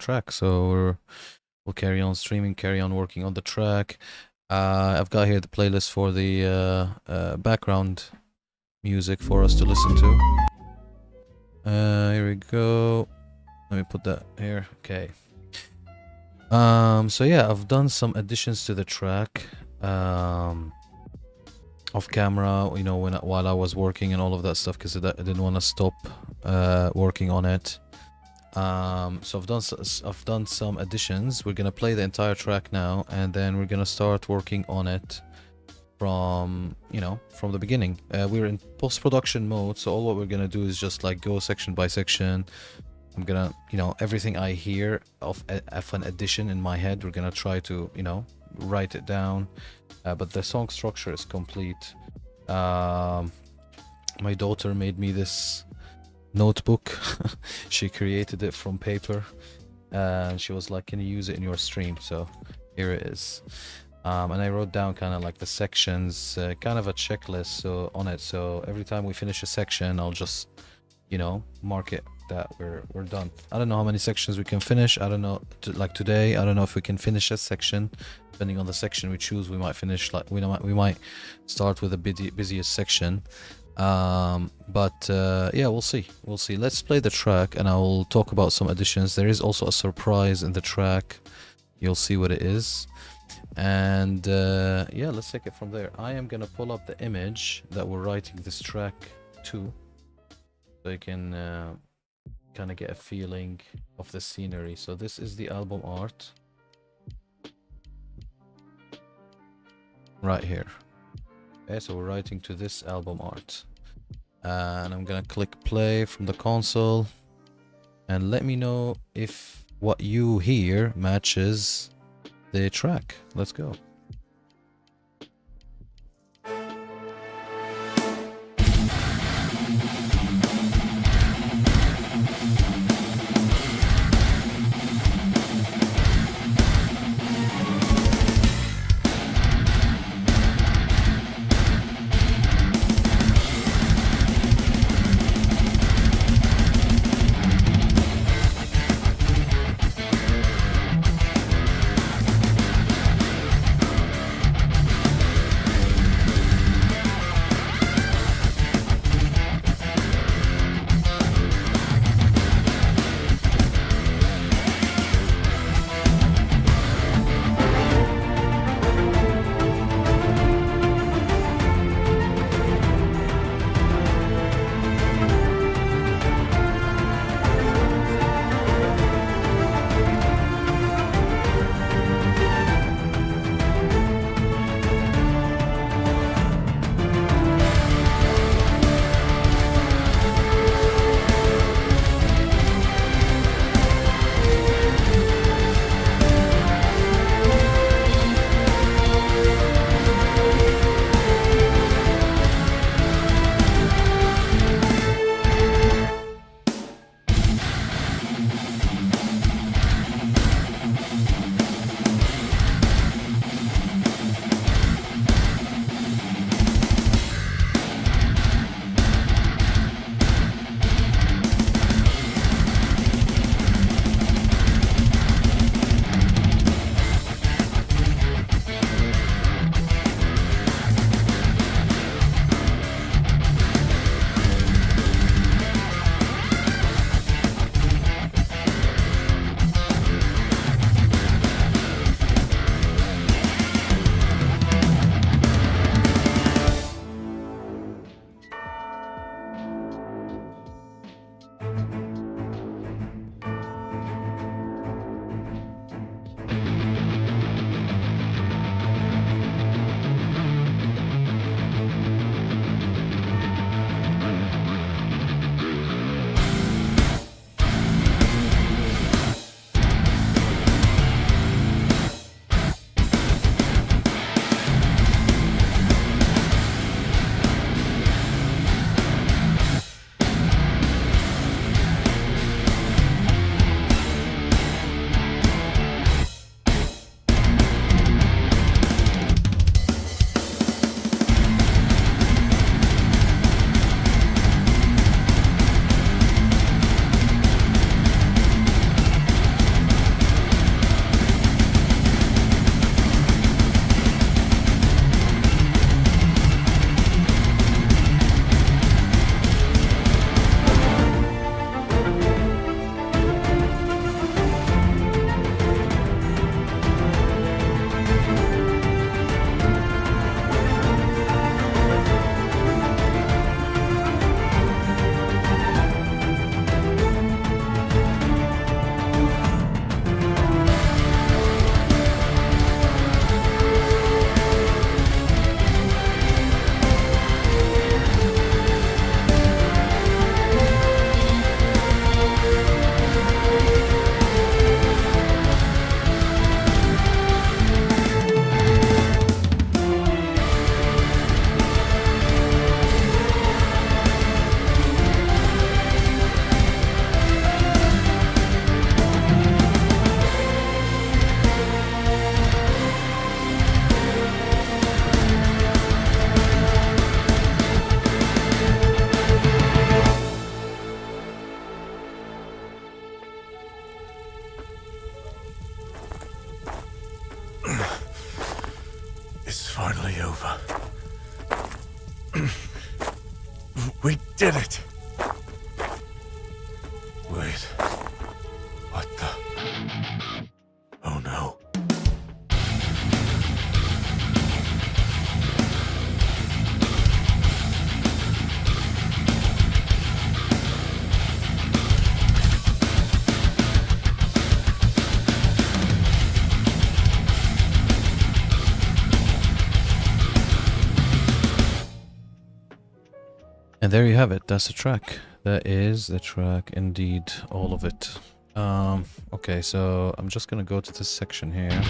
track. So we'll carry on streaming, carry on working on the track. I've got here the playlist for the background music for us to listen to. Here we go. Let me put that here. Okay. So yeah, I've done some additions to the track. Off camera, you know, while I was working and all of that stuff, because I didn't want to stop working on it. So I've done some additions. We're gonna play the entire track now, and then we're gonna start working on it from the beginning. We're in post-production mode, so all what we're gonna do is just like go section by section. I'm gonna, everything I hear of an addition in my head, we're gonna try to, write it down. But the song structure is complete. My daughter made me this notebook. She created it from paper, and she was like, can you use it in your stream? So here it is. And I wrote down kind of like the sections, kind of a checklist on it. So every time we finish a section, I'll just, mark it that we're done. I don't know how many sections we can finish. I don't know, like today, I don't know if we can finish a section. Depending on the section we choose, we might finish, like we might start with the busiest section. But yeah, we'll see. Let's play the track, and I'll talk about some additions. There is also a surprise in the track. You'll see what it is. And yeah, let's take it from there. I am gonna pull up the image that we're writing this track to, so you can kind of get a feeling of the scenery. So this is the album art right here. Okay, so we're writing to this album art, and I'm gonna click play from the console, and let me know if what you hear matches the track. Let's go. finally over. We did it! Wait. What the? Oh no. And there you have it. That's the track. That is the track, indeed, all of it. Okay, so I'm just gonna go to this section here.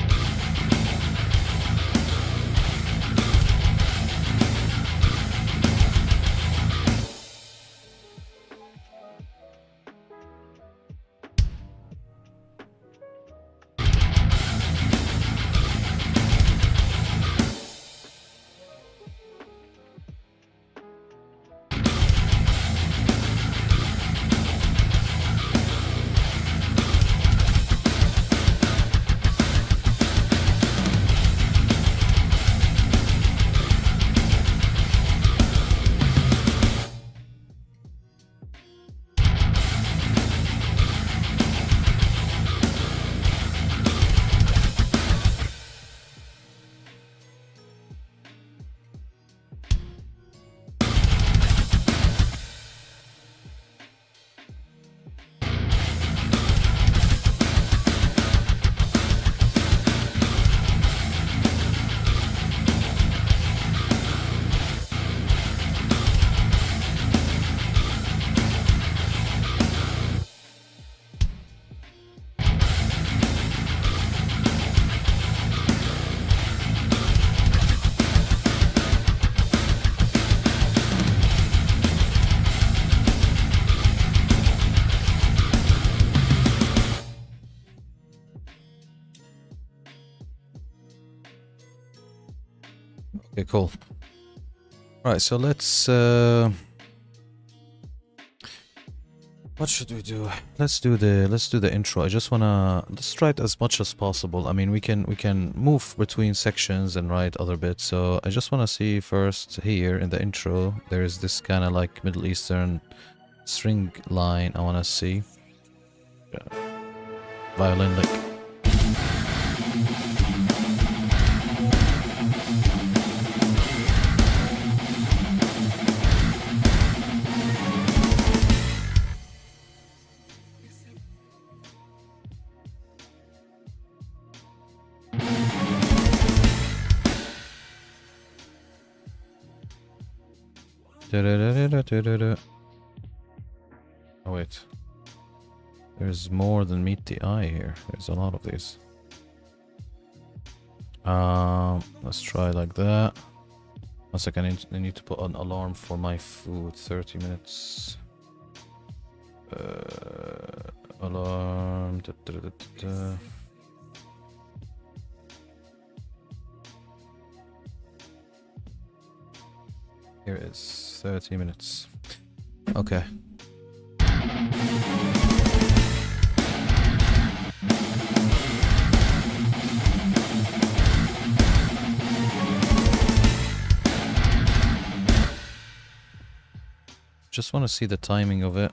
Okay, cool. Right, so let's what should we do? Let's do the intro. I just wanna let's try it as much as possible. I mean, we can move between sections and write other bits. So I just wanna see first here in the intro. There is this kind of like Middle Eastern string line. I wanna see violin lick. Oh wait, there's more than meet the eye here. There's a lot of these. Let's try like that. 1 second, I need to put an alarm for my food. 30 minutes. Alarm. Here it is. 30 minutes. Okay. Just want to see the timing of it.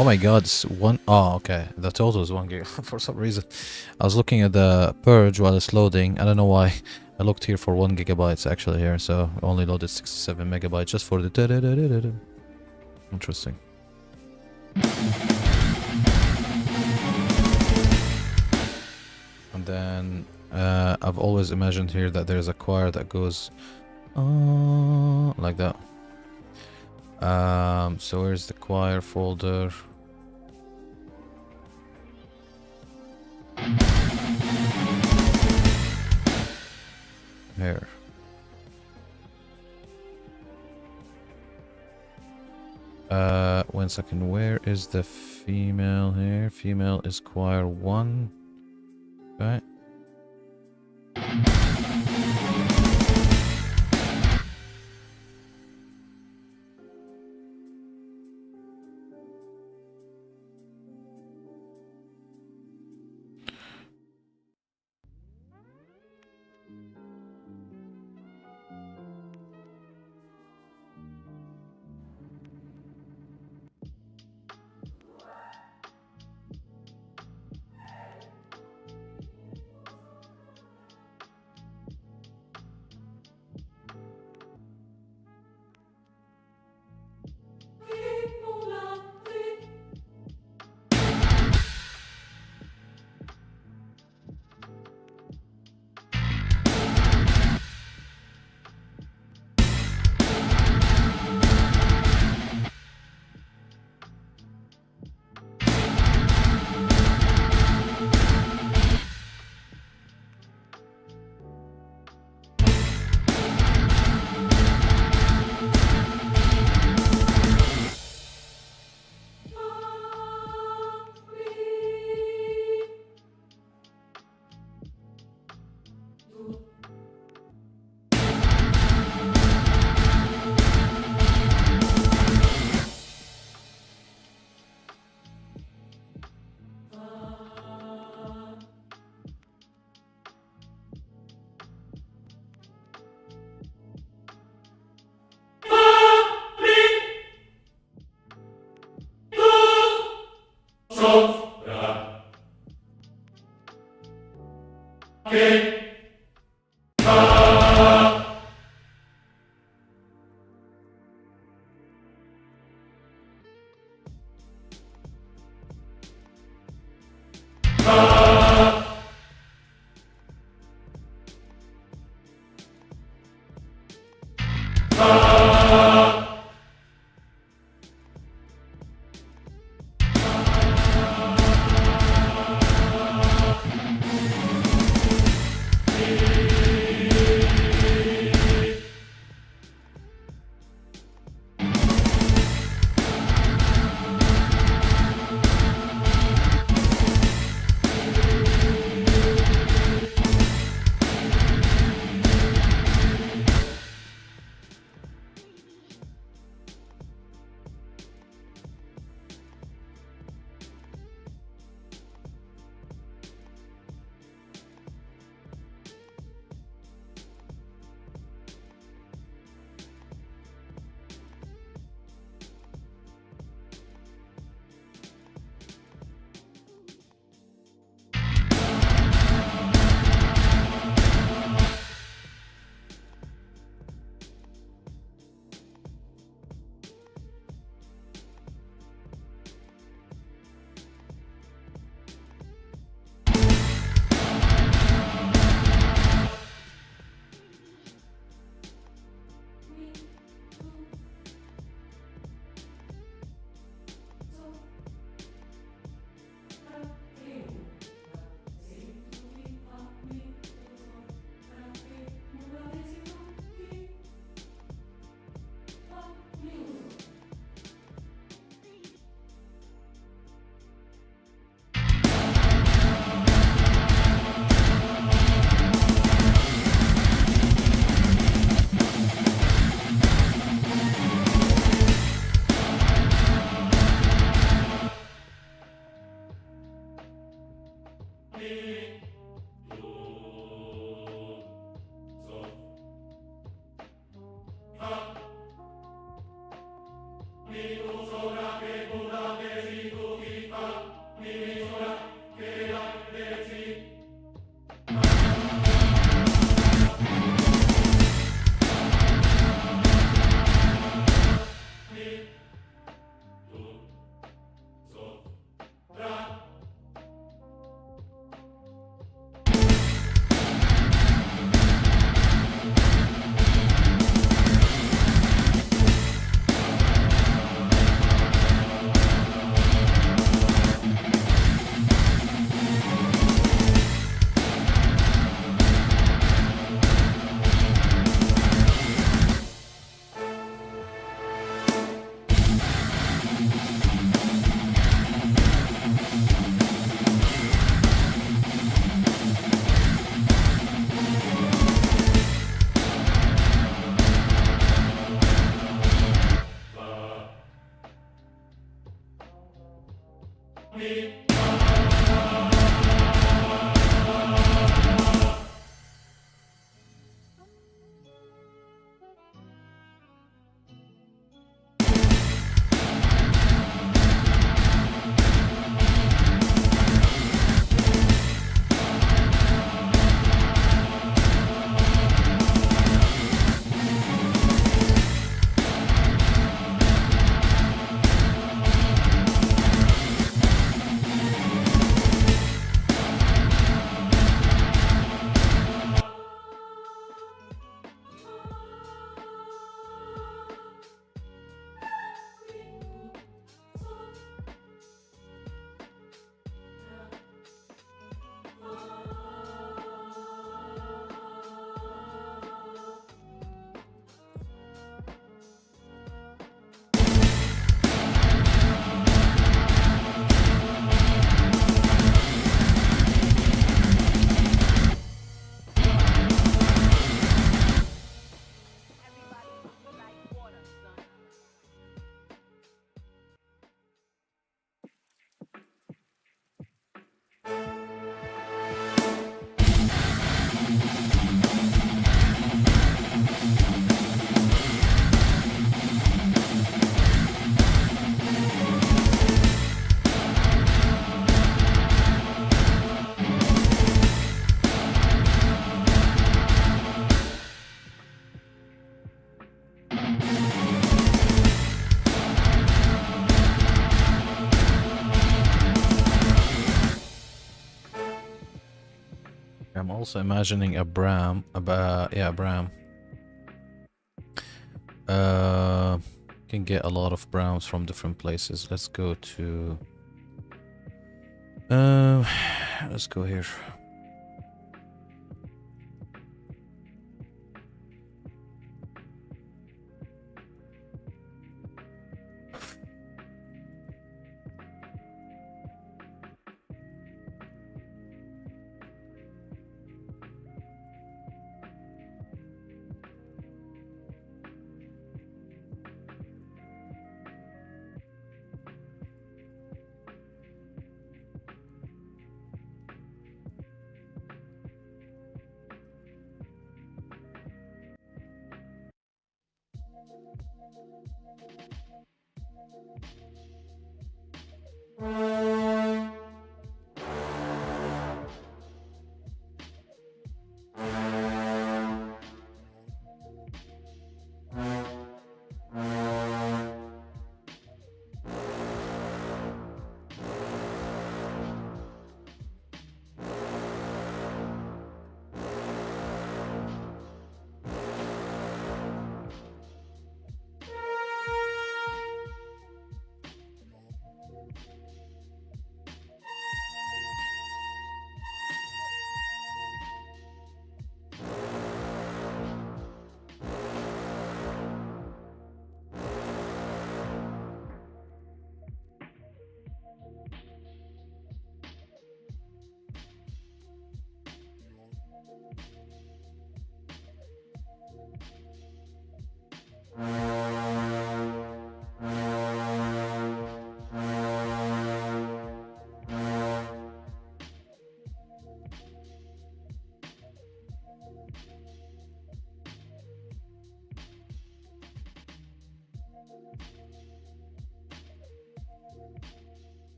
Oh my god, it's one. Oh, okay. The total is 1 gig for some reason. I was looking at the purge while it's loading. I don't know why. I looked here for 1 gigabytes actually here, so I only loaded 67 megabytes just for the. Interesting. And then I've always imagined here that there's a choir that goes like that. So where's the choir folder? Here. One second. Where is the female here? Female is choir 1. Okay. I'm also imagining a Bram, yeah, Bram. Uh, can get a lot of Brahms from different places. Let's go to. Um, let's go here.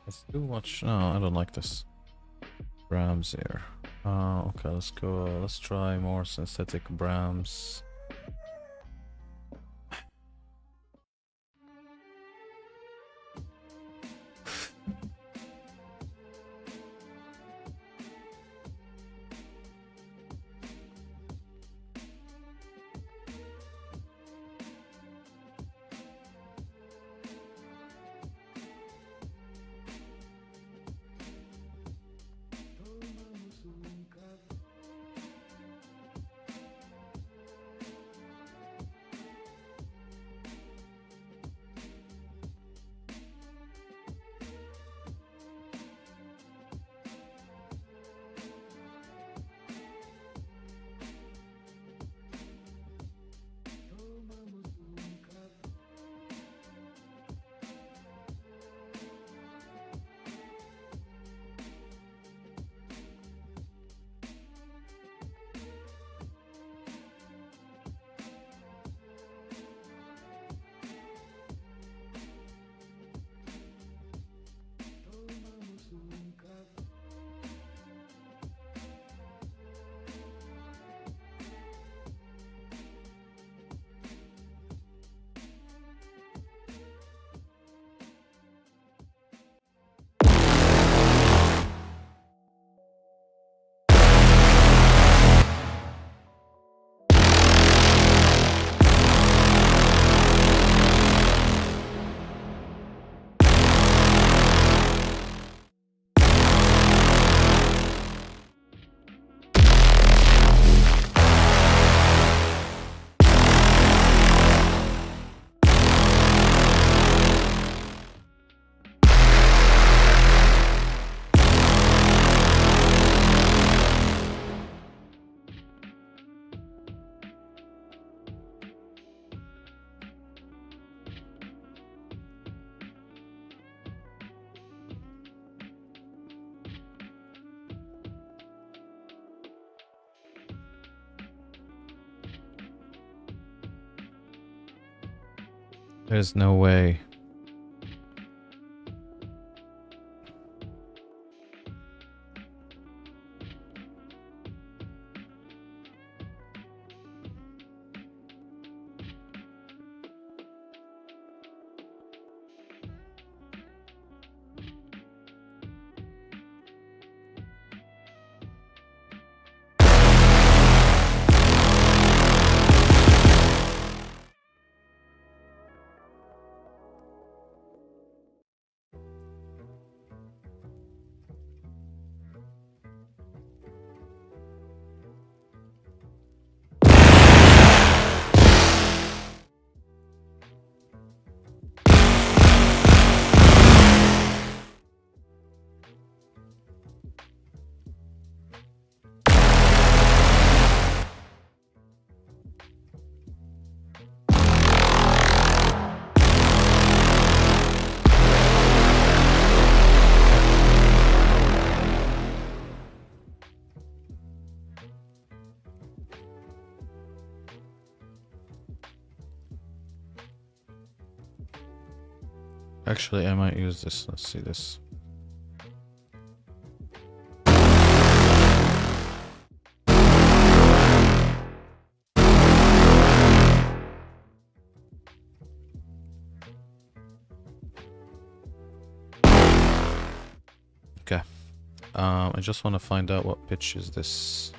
It's too much. No, I don't like this. Brahms here. Okay, let's go. Let's try more synthetic Brahms. There's no way. Actually, I might use this. Let's see this. Okay. I just want to find out what pitch is this.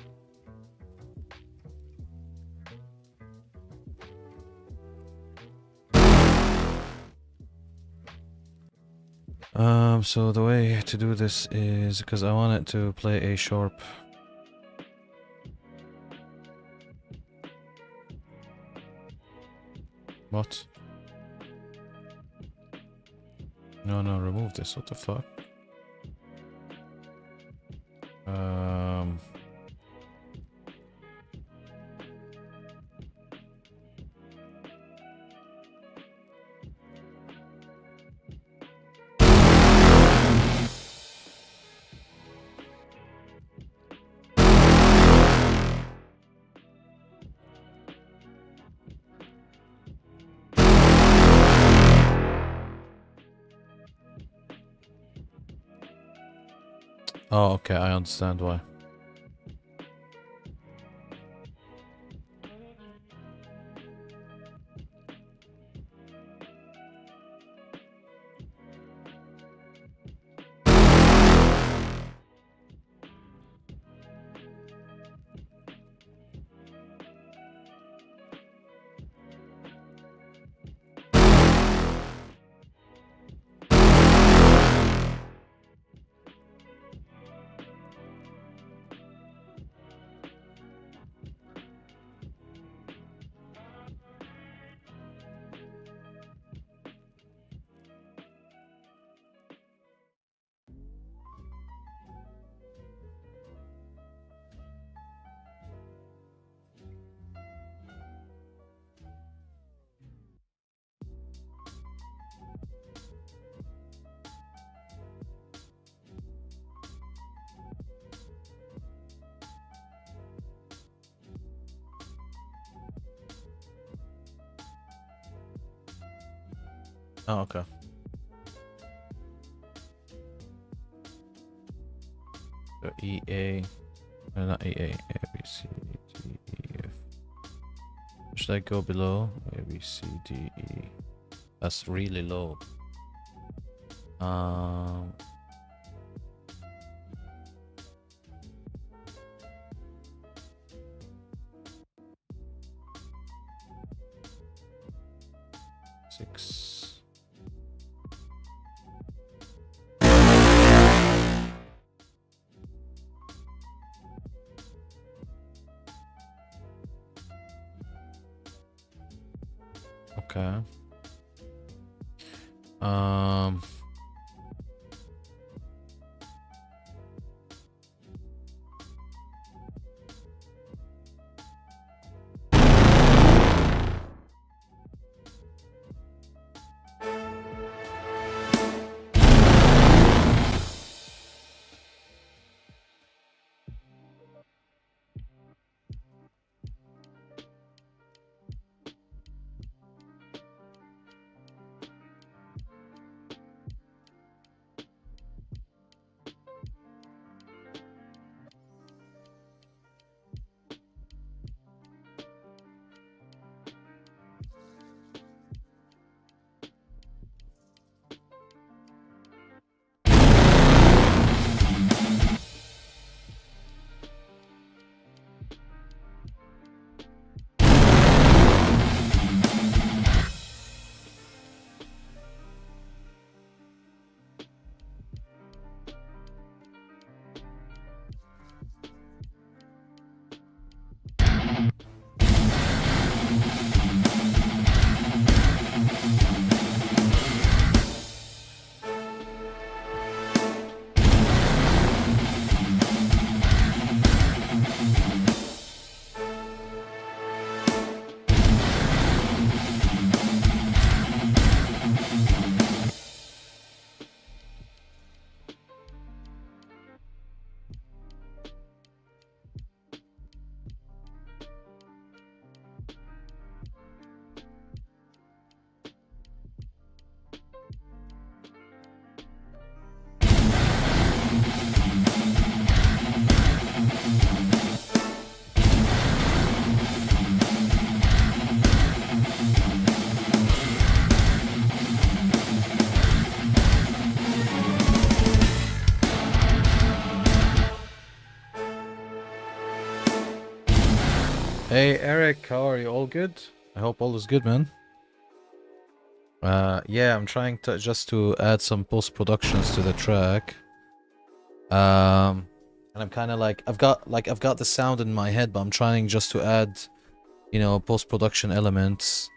So the way to do this is because I want it to play A sharp. What? No, no, remove this. What the fuck? Um. Oh, okay, I understand why. Oh, okay. So EA, not EA, A, B, C, D, E, F. Should I go below? A, B, C, D, E. That's really low. Um, six. Okay. Um. Hey Eric, how are you? All good? I hope all is good, man. Yeah, I'm trying to add some post-productions to the track. And I'm kind of like I've got the sound in my head, but I'm trying just to add, post-production elements.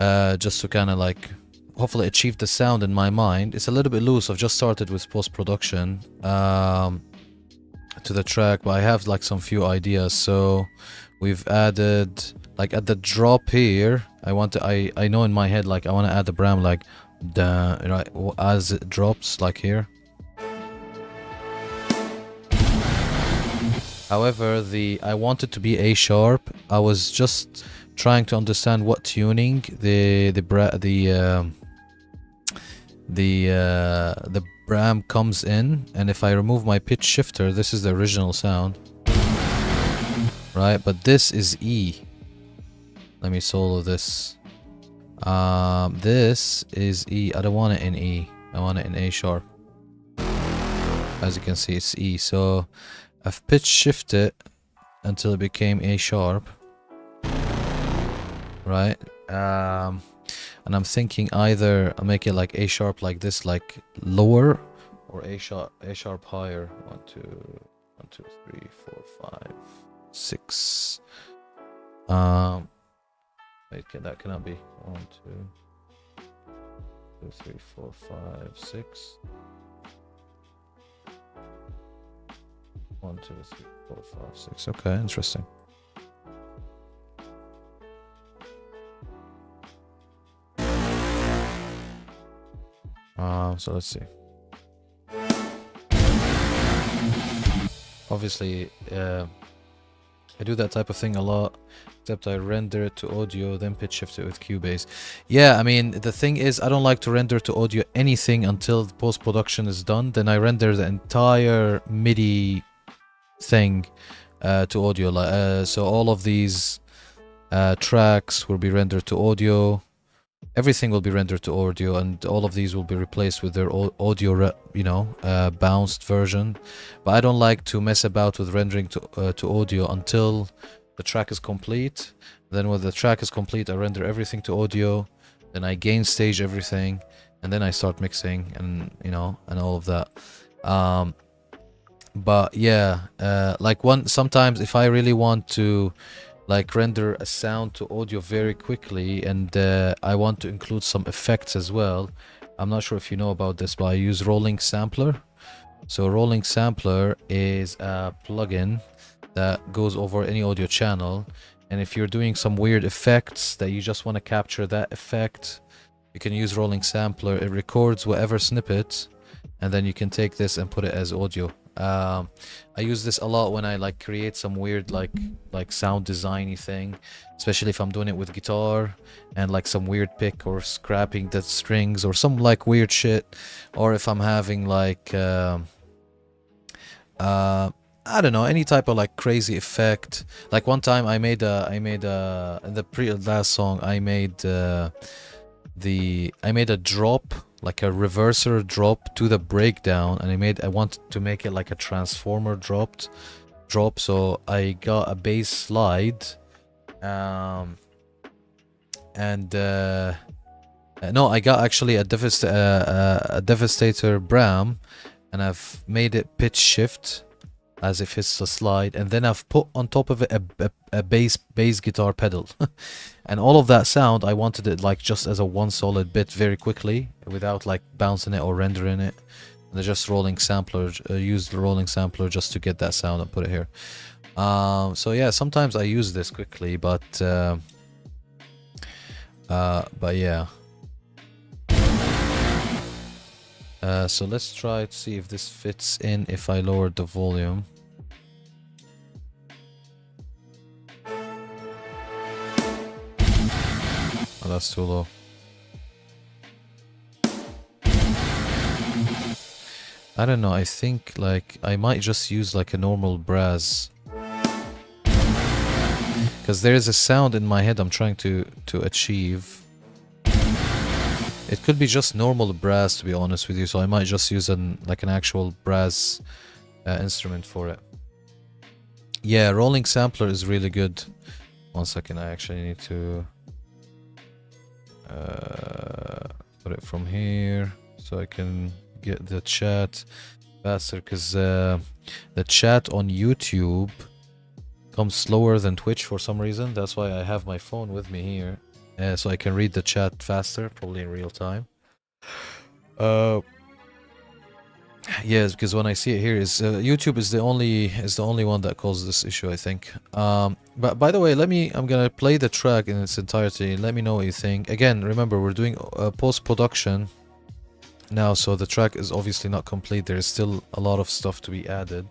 Just to kind of like hopefully achieve the sound in my mind. It's a little bit loose. I've just started with post-production to the track, but I have like some few ideas. So we've added like at the drop here. I know in my head like I want to add the bram like right as it drops like here. However, I want it to be A sharp. I was just trying to understand what tuning the bram comes in, and if I remove my pitch shifter, this is the original sound, right? But this is E. Let me solo this. This is E. I don't want it in E. I want it in A sharp. As you can see, it's E. So I've pitch shifted until it became A sharp, right? And I'm thinking either I'll make it like A sharp like this, like lower, or A sharp higher. 1, 2, 3, 4, 5, 6. Wait, that cannot be. 1, 2, 2, 3, 4, 5, 6. 1, 2, 3, 4, 5, 6. Okay, interesting. So let's see. Obviously, I do that type of thing a lot, except I render it to audio, then pitch shift it with Cubase. Yeah, I mean, the thing is, I don't like to render to audio anything until the post-production is done. Then I render the entire MIDI thing to audio. So all of these tracks will be rendered to audio. Everything will be rendered to audio, and all of these will be replaced with their audio, bounced version. But I don't like to mess about with rendering to audio until the track is complete. Then when the track is complete, I render everything to audio. Then I gain stage everything, and then I start mixing, and and all of that. But yeah, sometimes if I really want to like render a sound to audio very quickly, and I want to include some effects as well. I'm not sure if you know about this, but I use Rolling Sampler. So Rolling Sampler is a plugin that goes over any audio channel, and if you're doing some weird effects that you just want to capture that effect, you can use Rolling Sampler. It records whatever snippet, and then you can take this and put it as audio. I use this a lot when I like create some weird like sound designy thing, especially if I'm doing it with guitar and like some weird pick or scrapping the strings or some like weird shit, or if I'm having like I don't know, any type of like crazy effect. Like one time I made in the last song I made a drop, like a reverser drop to the breakdown, and I wanted to make it like a transformer drop. So I got a bass slide, no, I got actually a devastator bram, and I've made it pitch shift as if it's a slide, and then I've put on top of it a bass guitar pedal. And all of that sound, I wanted it like just as a one solid bit very quickly, without like bouncing it or rendering it. And I just used the rolling sampler just to get that sound and put it here. So yeah, sometimes I use this quickly, but yeah. So let's try to see if this fits in if I lowered the volume. Oh, that's too low. I don't know, I think like I might just use like a normal brass, because there is a sound in my head I'm trying to achieve. It could be just normal brass, to be honest with you, so I might just use an actual brass instrument for it. Yeah, Rolling Sampler is really good. 1 second, I actually need to put it from here so I can get the chat faster, because the chat on YouTube comes slower than Twitch for some reason. That's why I have my phone with me here, so I can read the chat faster, probably in real time. Yes, because when I see it here, is YouTube is the only one that causes this issue, I think. But by the way, I'm gonna play the track in its entirety. Let me know what you think. Again, remember, we're doing post-production now, so the track is obviously not complete. There is still a lot of stuff to be added.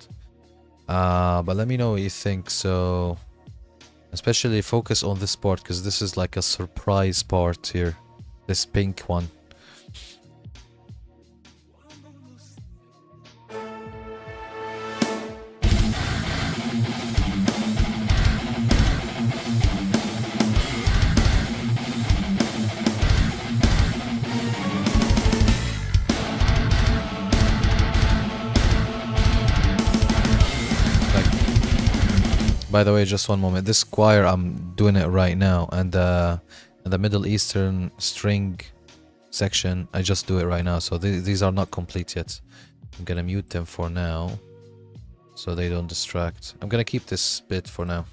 But let me know what you think. So, especially focus on this part, because this is like a surprise part here. This pink one. By the way, just one moment. This choir, I'm doing it right now, and the Middle Eastern string section, I just do it right now. So these are not complete yet. I'm gonna mute them for now, so they don't distract. I'm gonna keep this bit for now.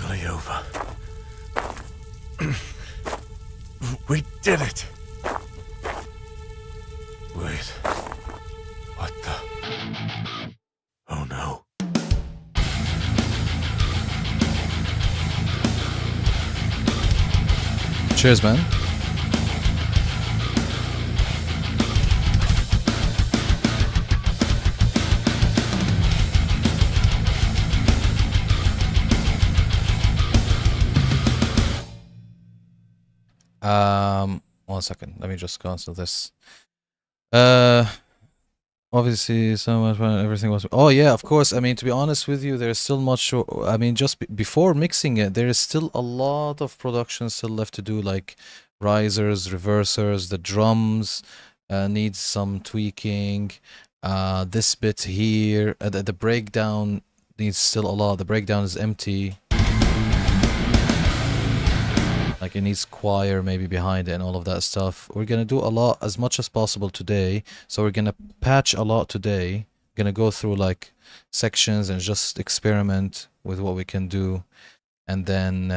finally over. We did it! Wait. What the? Oh no. Cheers, man. One second. Let me just cancel this. Obviously, so much fun. Everything was. Oh yeah, of course. I mean, to be honest with you, there's still much. I mean, just before mixing it, there is still a lot of production still left to do, like risers, reversers, the drums needs some tweaking. This bit here, the breakdown needs still a lot. The breakdown is empty. Like it needs choir maybe behind it and all of that stuff. We're gonna do a lot, as much as possible today. So we're gonna patch a lot today. Gonna go through like sections and just experiment with what we can do, and then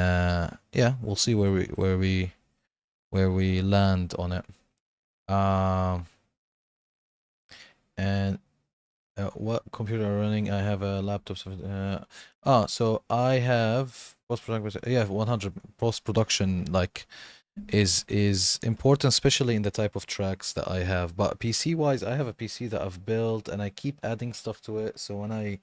yeah, we'll see where we land on it. And what computer are running? I have a laptop. So I have post-production. Yeah, 100 post-production like is important, especially in the type of tracks that I have. But PC wise, I have a PC that I've built and I keep adding stuff to it. So when I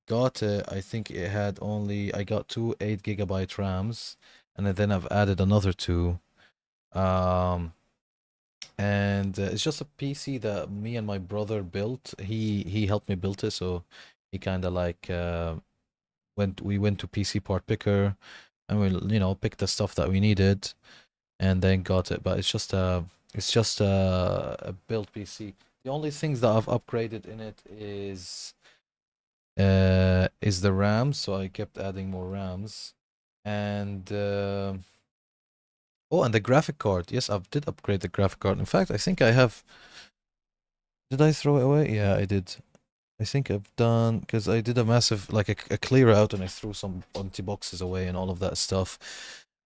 got it, I think it had I got two 8 GB RAMs, and then I've added another two. And it's just a PC that me and my brother built. He helped me build it, so he kind of like we went to PC part picker, and we picked the stuff that we needed, and then got it. But it's just a built PC. The only things that I've upgraded in it is the RAM, so I kept adding more RAMs, and oh, and the graphic card. Yes, I did upgrade the graphic card. In fact, I think I have. Did I throw it away? Yeah, I did. I think I've done, because I did a massive, like a clear out, and I threw some empty boxes away and all of that stuff.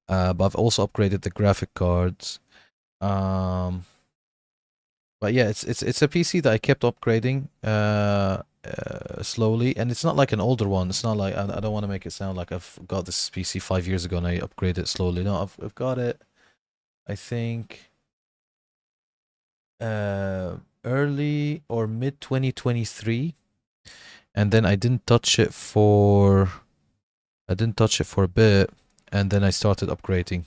But I've also upgraded the graphic cards. But yeah, it's a PC that I kept upgrading slowly, and it's not like an older one. It's not like I don't want to make it sound like I've got this PC 5 years ago and I upgraded it slowly. No, I've got it. I think early or mid 2023, and then I didn't touch it for a bit, and then I started upgrading.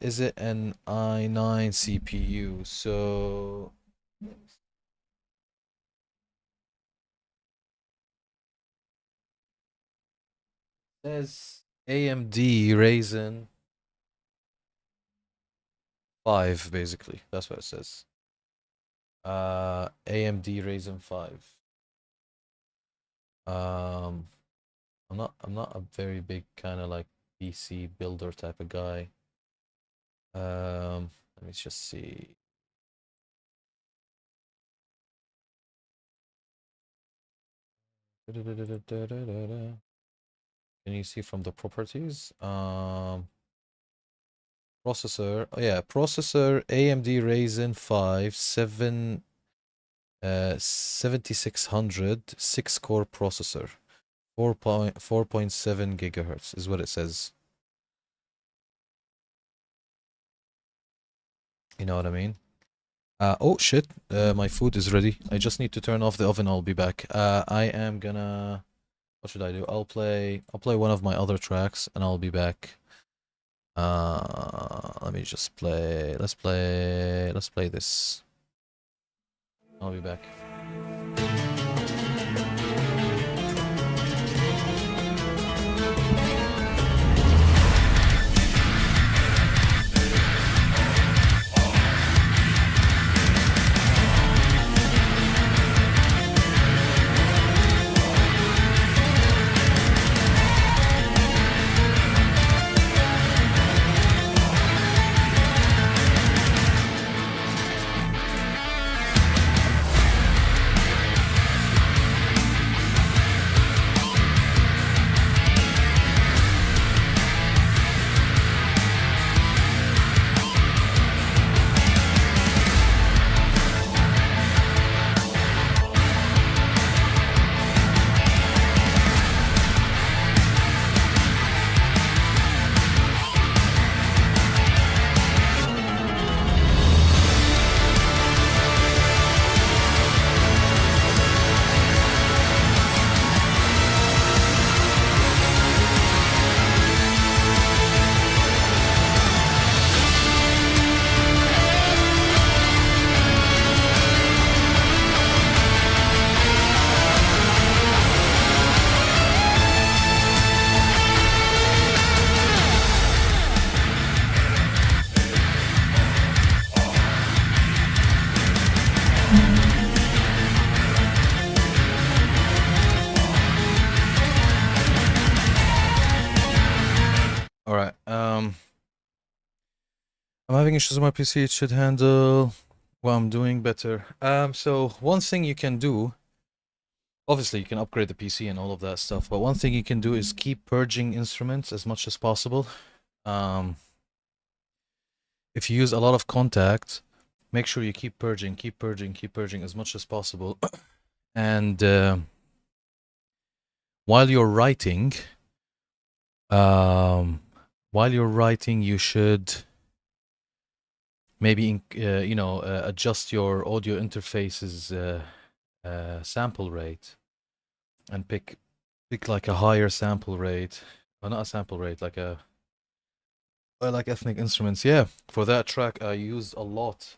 Is it an i9 CPU? So it says AMD Ryzen 5, basically. That's what it says. AMD Ryzen 5. I'm not a very big kind of like PC builder type of guy. Let me just see. Can you see from the properties? Processor. Oh yeah, processor AMD Ryzen 5 7600 6-core processor. 4.7 gigahertz is what it says. You know what I mean? Oh shit, my food is ready. I just need to turn off the oven. I'll be back. I am gonna, what should I do? I'll play one of my other tracks and I'll be back. Let me just play. Let's play this. I'll be back. I'm having issues with my PC. It should handle. Well, I'm doing better. So one thing you can do, obviously you can upgrade the PC and all of that stuff, but one thing you can do is keep purging instruments as much as possible. If you use a lot of contact, make sure you keep purging as much as possible. And while you're writing, you should maybe adjust your audio interface's sample rate and pick like a higher sample rate. Well, not a sample rate, like ethnic instruments. Yeah, for that track I used a lot.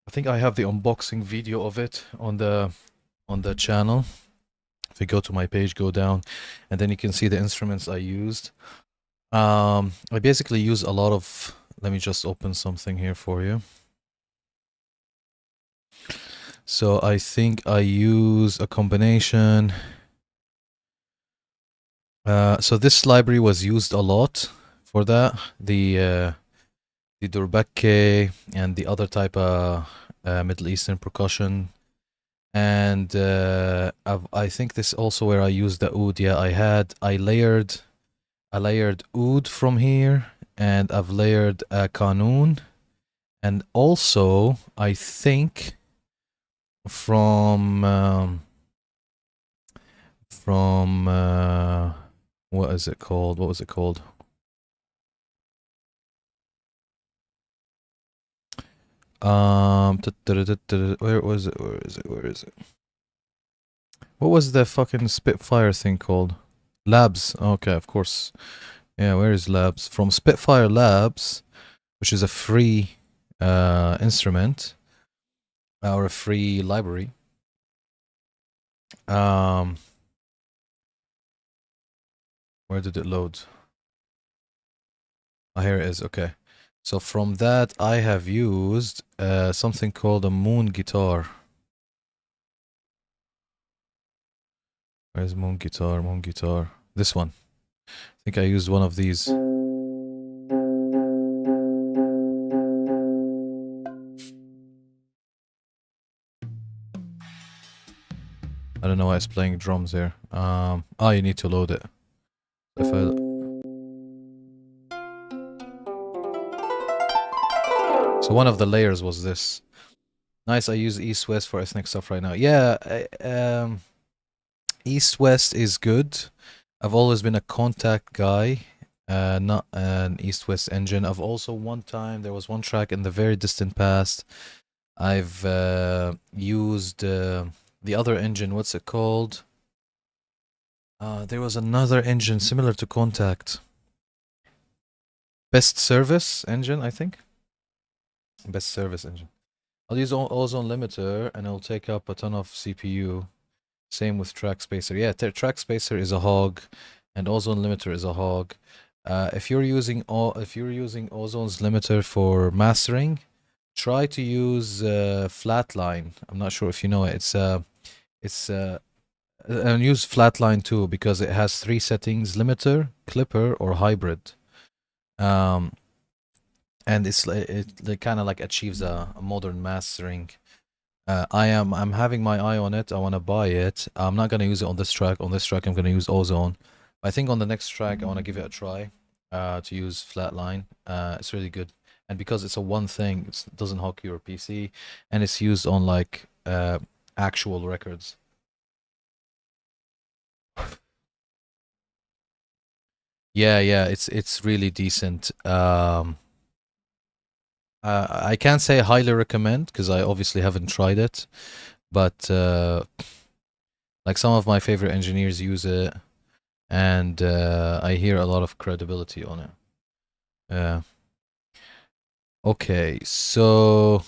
I think I have the unboxing video of it on the channel. If you go to my page, go down, and then you can see the instruments I used. I basically use a lot of. Let me just open something here for you. So I think I use a combination. So this library was used a lot for that. The Durbeke and the other type of Middle Eastern percussion. And I think this is also where I used the oud. Yeah, I layered oud from here, and I've layered Qanun, and also I think from what is it called? What was it called? Where was it? Where is it? Where is it? What was the fucking Spitfire thing called? Labs. Okay, of course. Yeah, where is Labs? From Spitfire Labs, which is a free instrument or a free library. Where did it load? Oh, here it is. Okay. So from that, I have used something called a moon guitar. Where's moon guitar? Moon guitar. This one. I think I used one of these. I don't know why it's playing drums here. Oh, you need to load it. If I... So one of the layers was this. Nice, I use East-West for ethnic stuff right now. Yeah, East-West is good. I've always been a contact guy, not an East-West engine. I've also there was one track in the very distant past, I've used the other engine. What's it called? There was another engine similar to contact. Best service engine, I think. Best service engine. I'll use ozone limiter and it'll take up a ton of CPU. Same with track spacer. Yeah, track spacer is a hog, and ozone limiter is a hog. If you're using ozone's limiter for mastering, try to use Flatline. I'm not sure if you know it. And use Flatline too, because it has 3 settings: limiter, clipper, or hybrid. And it kind of like achieves a modern mastering. I'm having my eye on it. I want to buy it. I'm not gonna use it on this track. On this track, I'm gonna use ozone. I think on the next track, I want to give it a try. To use Flatline. It's really good, and because it's a one thing, it doesn't hog your PC, and it's used on like actual records. Yeah, it's really decent. I can't say highly recommend because I obviously haven't tried it, but like some of my favorite engineers use it, and I hear a lot of credibility on it. Yeah. Okay, so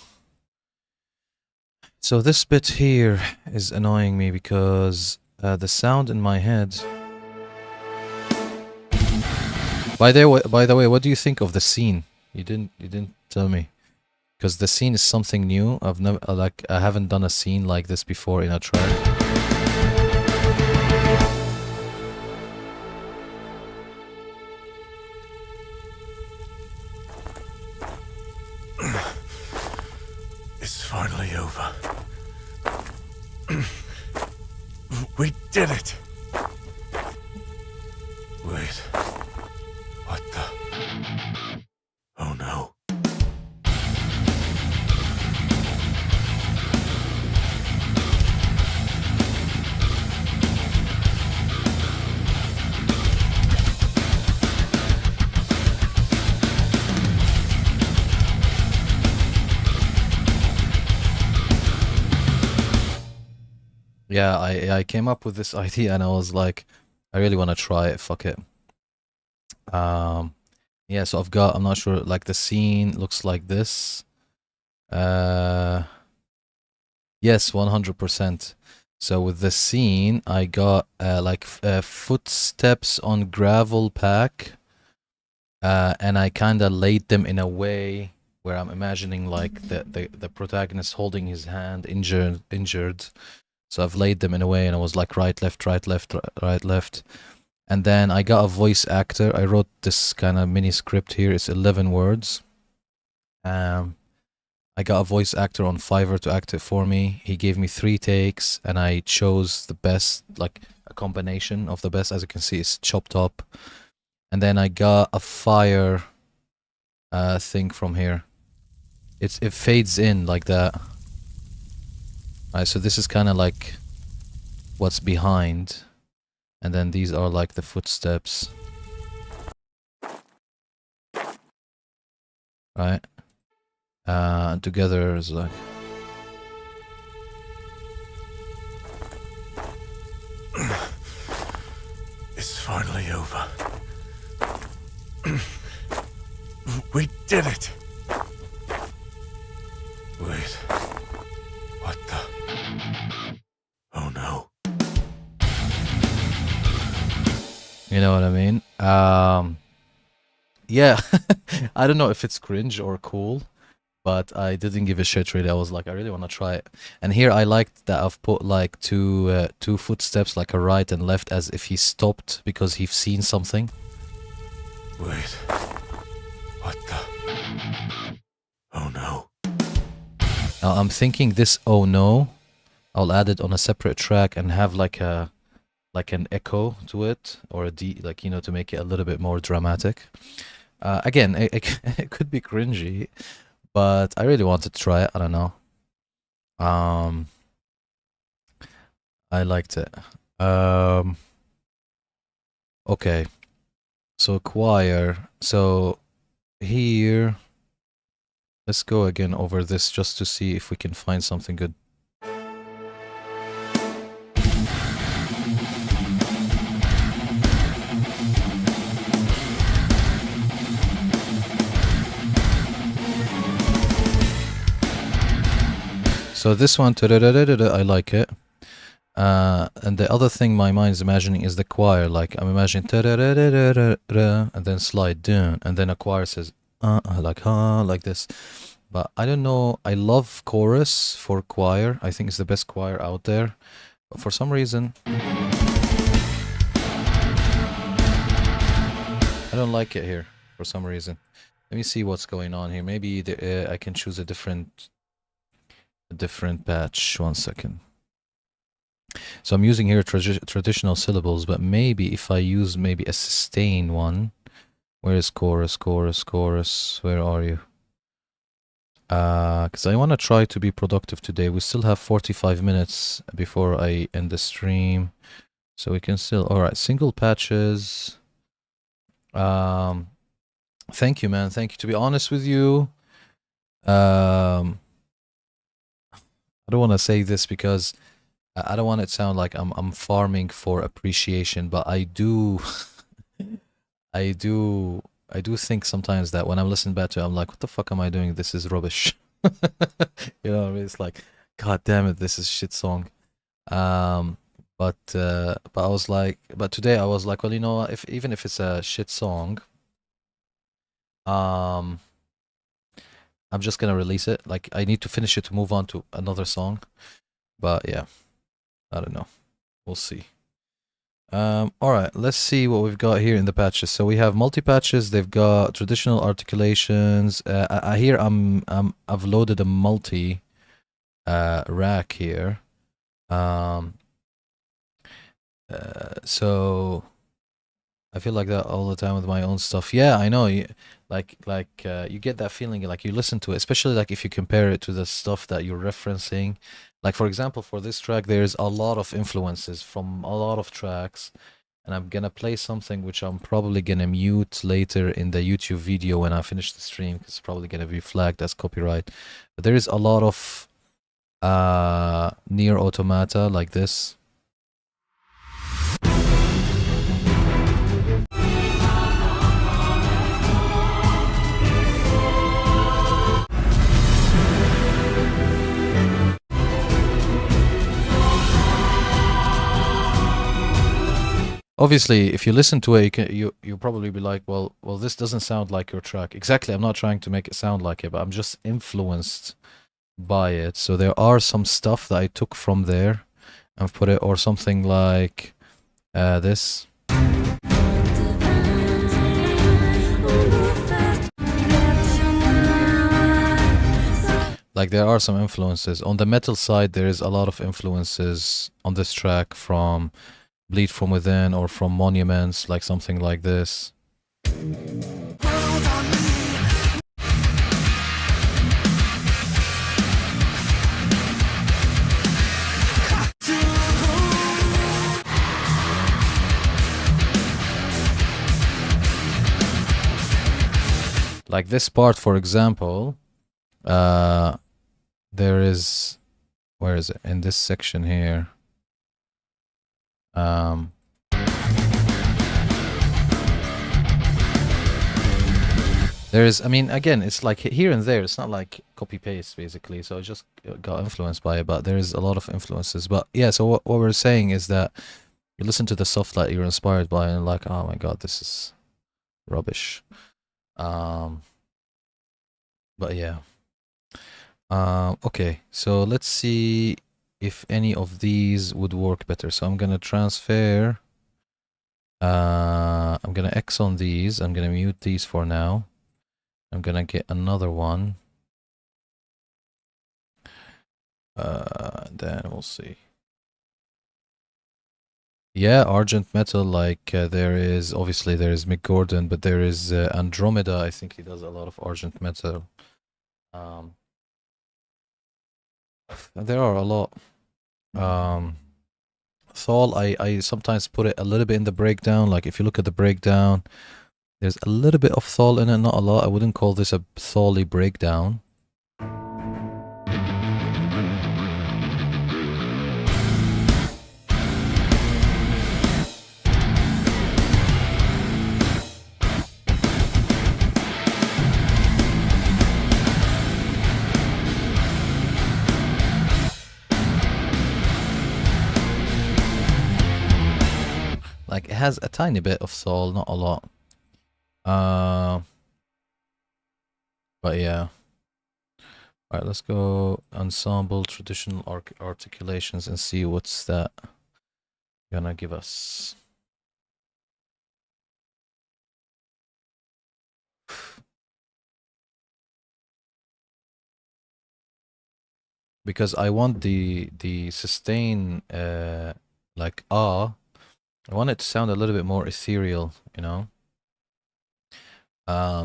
this bit here is annoying me because the sound in my head. By the way, what do you think of the scene? You didn't tell me, because the scene is something new. I've never I haven't done a scene like this before in a track. We did it! Wait. What the? Oh no. Yeah, I came up with this idea and I was like, I really want to try it. Fuck it. Yeah, so I'm not sure, like the scene looks like this. Yes, 100%. So with the scene, I got like footsteps on gravel pack, and I kind of laid them in a way where I'm imagining like the protagonist holding his hand injured. So I've laid them in a way, and I was like right, left, right, left, right, left. And then I got a voice actor. I wrote this kind of mini script here. It's 11 words. I got a voice actor on Fiverr to act it for me. He gave me 3 takes, and I chose the best, like a combination of the best. As you can see, it's chopped up. And then I got a fire thing from here. It fades in like that. Alright, so this is kind of like what's behind. And then these are like the footsteps. Right? Together is like... It's finally over. We did it! Wait. What the? Oh no. You know what I mean? Yeah. I don't know if it's cringe or cool, but I didn't give a shit really. I was like, I really want to try it. And here I liked that I've put like two footsteps, like a right and left, as if he stopped because he's seen something. Wait. What the? Oh no. Now I'm thinking this oh no, I'll add it on a separate track and have like an echo to it, or a like, you know, to make it a little bit more dramatic. Again, it could be cringy, but I really wanted to try it. I don't know. I liked it. Okay. So choir. So here, let's go again over this just to see if we can find something good. So this one, I like it. And the other thing my mind's imagining is the choir. Like I'm imagining and then slide down, and then a choir says like this. But I don't know. I love chorus for choir. I think it's the best choir out there. But for some reason, I don't like it here. For some reason, let me see what's going on here. Maybe I can choose a different patch. 1 second. So I'm using here traditional syllables, but maybe if I use maybe a sustain one, where is chorus, chorus, chorus? Where are you? Because I want to try to be productive today. We still have 45 minutes before I end the stream, so we can still. All right, single patches. Thank you, man. Thank you. To be honest with you, I don't want to say this because I don't want it to sound like I'm farming for appreciation, but I do I do think sometimes that when I'm listening back to it, I'm like, what the fuck am I doing? This is rubbish. You know what I mean? It's like, god damn it, this is shit song. But I was like, but today I was like, well, you know, even if it's a shit song, I'm just gonna release it. Like I need to finish it to move on to another song. But yeah, I don't know. We'll see. All right, let's see what we've got here in the patches. So we have multi-patches. They've got traditional articulations. Here I've loaded a multi rack here. So I feel like that all the time with my own stuff. Yeah, I know. You get that feeling like you listen to it, especially like if you compare it to the stuff that you're referencing. Like for example, for this track, there's a lot of influences from a lot of tracks, and I'm gonna play something which I'm probably gonna mute later in the YouTube video when I finish the stream, 'cause it's probably gonna be flagged as copyright. But there is a lot of near automata like this. Obviously, if you listen to it, you'll probably be like, well, this doesn't sound like your track. Exactly, I'm not trying to make it sound like it, but I'm just influenced by it. So there are some stuff that I took from there and put it, or something like this. Like there are some influences on the metal side. There is a lot of influences on this track from Bleed From Within or from Monuments, like something like this. Like this part, for example, there is, where is it? In this section here. There is, I mean, again, it's like here and there. It's not like copy paste basically. So I just got influenced by it, but there is a lot of influences. But yeah, so what we're saying is that you listen to the stuff that you're inspired by and like, oh my god, this is rubbish. But yeah. Okay, so let's see if any of these would work better. So I'm gonna transfer. I'm gonna X on these. I'm gonna mute these for now. I'm gonna get another one. Then we'll see. Yeah, Argent Metal, like there is, obviously there is Mick Gordon, but there is Andromeda. I think he does a lot of Argent Metal. There are a lot. Thal, I sometimes put it a little bit in the breakdown. Like if you look at the breakdown, there's a little bit of Thal in it, not a lot. I wouldn't call this a Thal-y breakdown. Like it has a tiny bit of Thal, not a lot. But yeah. Alright, let's go ensemble traditional articulations and see what's that gonna give us. Because I want the sustain like I want it to sound a little bit more ethereal, you know?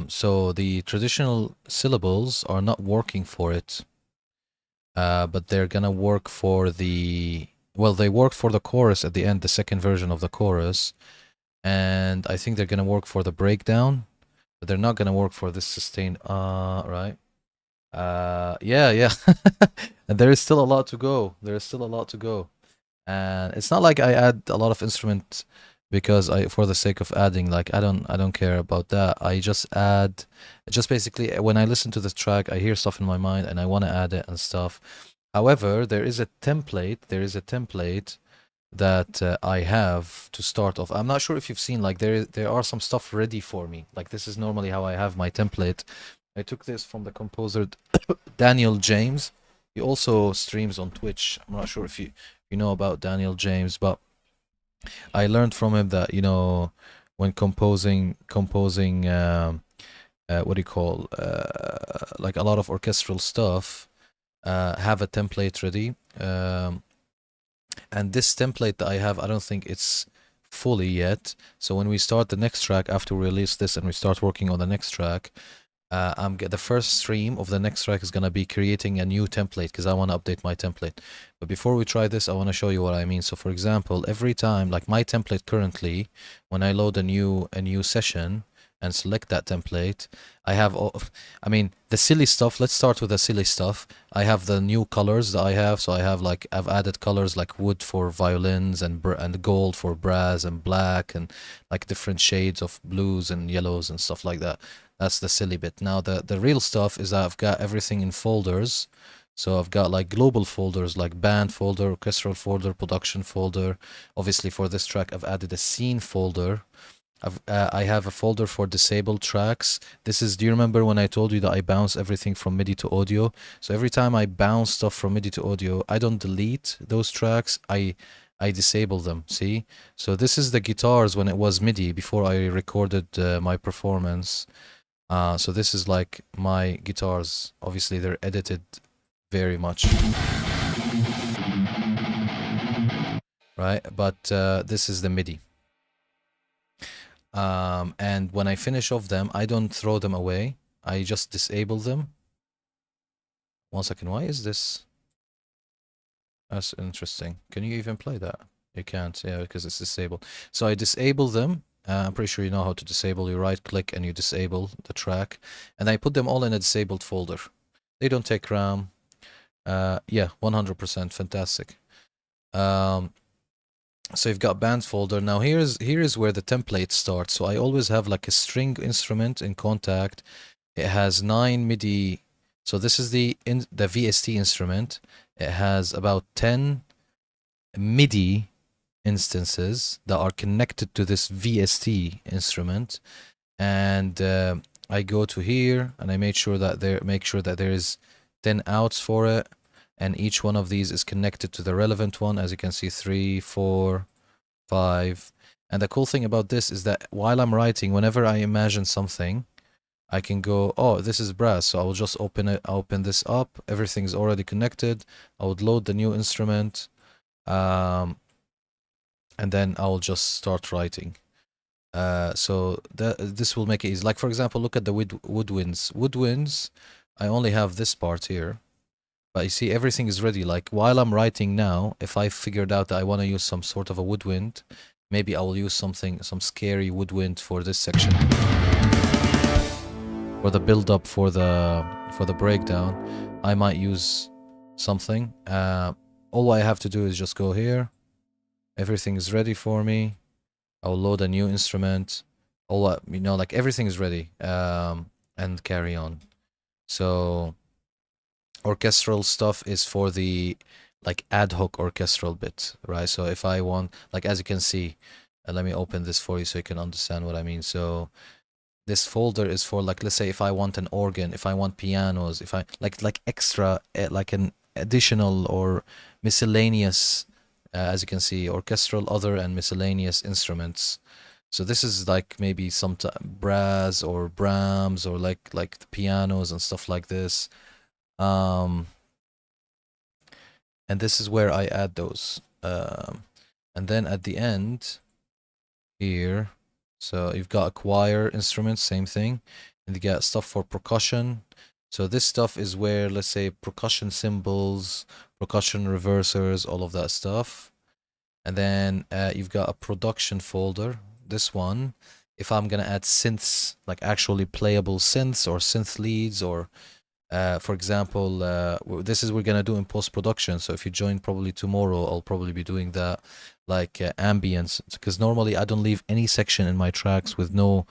So the traditional syllables are not working for it, but they're gonna work for the, well, they worked for the chorus at the end, the second version of the chorus, and I think they're gonna work for the breakdown, but they're not gonna work for this sustain, right? Yeah. And there is still a lot to go. There is still a lot to go. And it's not like I add a lot of instrument because for the sake of adding, like I don't care about that. I just add, just basically when I listen to this track, I hear stuff in my mind and I want to add it and stuff. However, there is a template that I have to start off. I'm not sure if you've seen, like there are some stuff ready for me. Like this is normally how I have my template. I took this from the composer Daniel James. He also streams on Twitch. I'm not sure if you know about Daniel James, but I learned from him that, you know, when composing what do you call, like a lot of orchestral stuff, have a template ready. And this template that I have, I don't think it's fully yet. So when we start the next track, after we release this and we start working on the next track, the first stream of the next track is gonna be creating a new template because I want to update my template. But before we try this, I want to show you what I mean. So for example, every time, like my template currently, when I load a new session and select that template, I have all, I mean, the silly stuff. Let's start with the silly stuff. I have the new colors that I have. So I have like, I've added colors like wood for violins and gold for brass and black and like different shades of blues and yellows and stuff like that. That's the silly bit. Now the real stuff is that I've got everything in folders. So I've got like global folders like band folder, orchestral folder, production folder. Obviously for this track I've added a scene folder. I have a folder for disabled tracks. This is, do you remember when I told you that I bounce everything from MIDI to audio? So every time I bounce stuff from MIDI to audio, I don't delete those tracks. I disable them, see? So this is the guitars when it was MIDI before I recorded my performance. So this is like my guitars. Obviously they're edited very much, right? But this is the MIDI. And when I finish off them, I don't throw them away. I just disable them. 1 second, why is this? That's interesting. Can you even play that? You can't, yeah, because it's disabled. So I disable them. I'm pretty sure you know how to disable. You right click and you disable the track. And I put them all in a disabled folder. They don't take RAM. Yeah, 100%, fantastic. So you've got band folder. Now here is where the template starts. So I always have like a string instrument in Contact. It has 9 MIDI. So this is the VST instrument. It has about 10 MIDI instances that are connected to this VST instrument. And I go to here and I make sure that there is 10 outs for it. And each one of these is connected to the relevant one, as you can see, 3, 4, 5. And the cool thing about this is that while I'm writing, whenever I imagine something, I can go, oh, this is brass, so I will just open this up. Everything's already connected. I would load the new instrument, and then I will just start writing. So this will make it easy. Like for example, look at the woodwinds. Woodwinds, I only have this part here. But you see, everything is ready. Like while I'm writing now, if I figured out that I want to use some sort of a woodwind, maybe I will use some scary woodwind for this section. For the build up for the breakdown, I might use something. All I have to do is just go here. Everything is ready for me. I'll load a new instrument. Like everything is ready. And carry on. So orchestral stuff is for the like ad hoc orchestral bit, right? So if I want, like as you can see, let me open this for you so you can understand what I mean. So this folder is for, like, let's say if I want an organ, if I want pianos, if I like extra, like an additional or miscellaneous, as you can see, orchestral, other, and miscellaneous instruments. So this is like maybe some brass or Brahms or like the pianos and stuff like this. And this is where I add those. And then at the end here, so you've got a choir instruments, same thing, and you got stuff for percussion. So this stuff is where, let's say, percussion cymbals, percussion reversers, all of that stuff. And then you've got a production folder, this one. If I'm gonna add synths, like actually playable synths or synth leads, or for example, this is we're gonna do in post-production. So if you join probably tomorrow, I'll probably be doing that, like ambience, because normally I don't leave any section in my tracks with no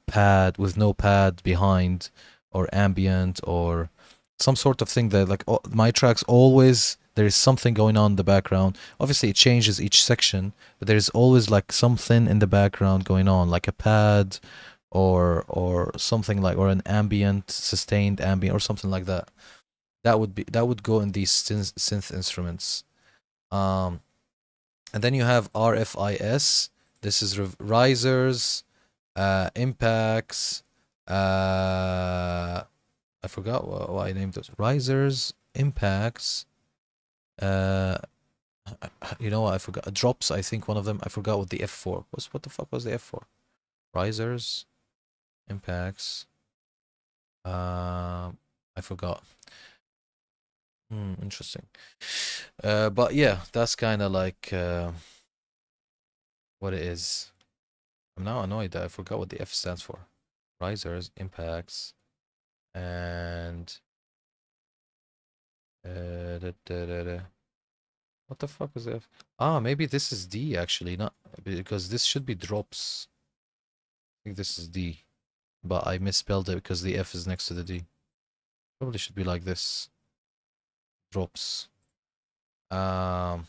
pad behind, or ambient, or some sort of thing that, like, my tracks always, there is something going on in the background. Obviously it changes each section, but there's always like something in the background going on, like a pad or something, like, or an ambient, sustained ambient, or something like that. That would go in these synth instruments. And then you have RFIS. This is risers, impacts. I forgot what I named those. Risers, impacts. You know what? I forgot. Drops, I think one of them. I forgot what the F for was. What the fuck was the F for? Risers, impacts. I forgot. Interesting. But yeah, that's kind of like what it is. I'm now annoyed that I forgot what the F stands for. Risers, impacts, and what the fuck is F? Ah, maybe this is D actually, not because this should be drops. I think this is D, but I misspelled it because the F is next to the D. Probably should be like this. Drops. Um,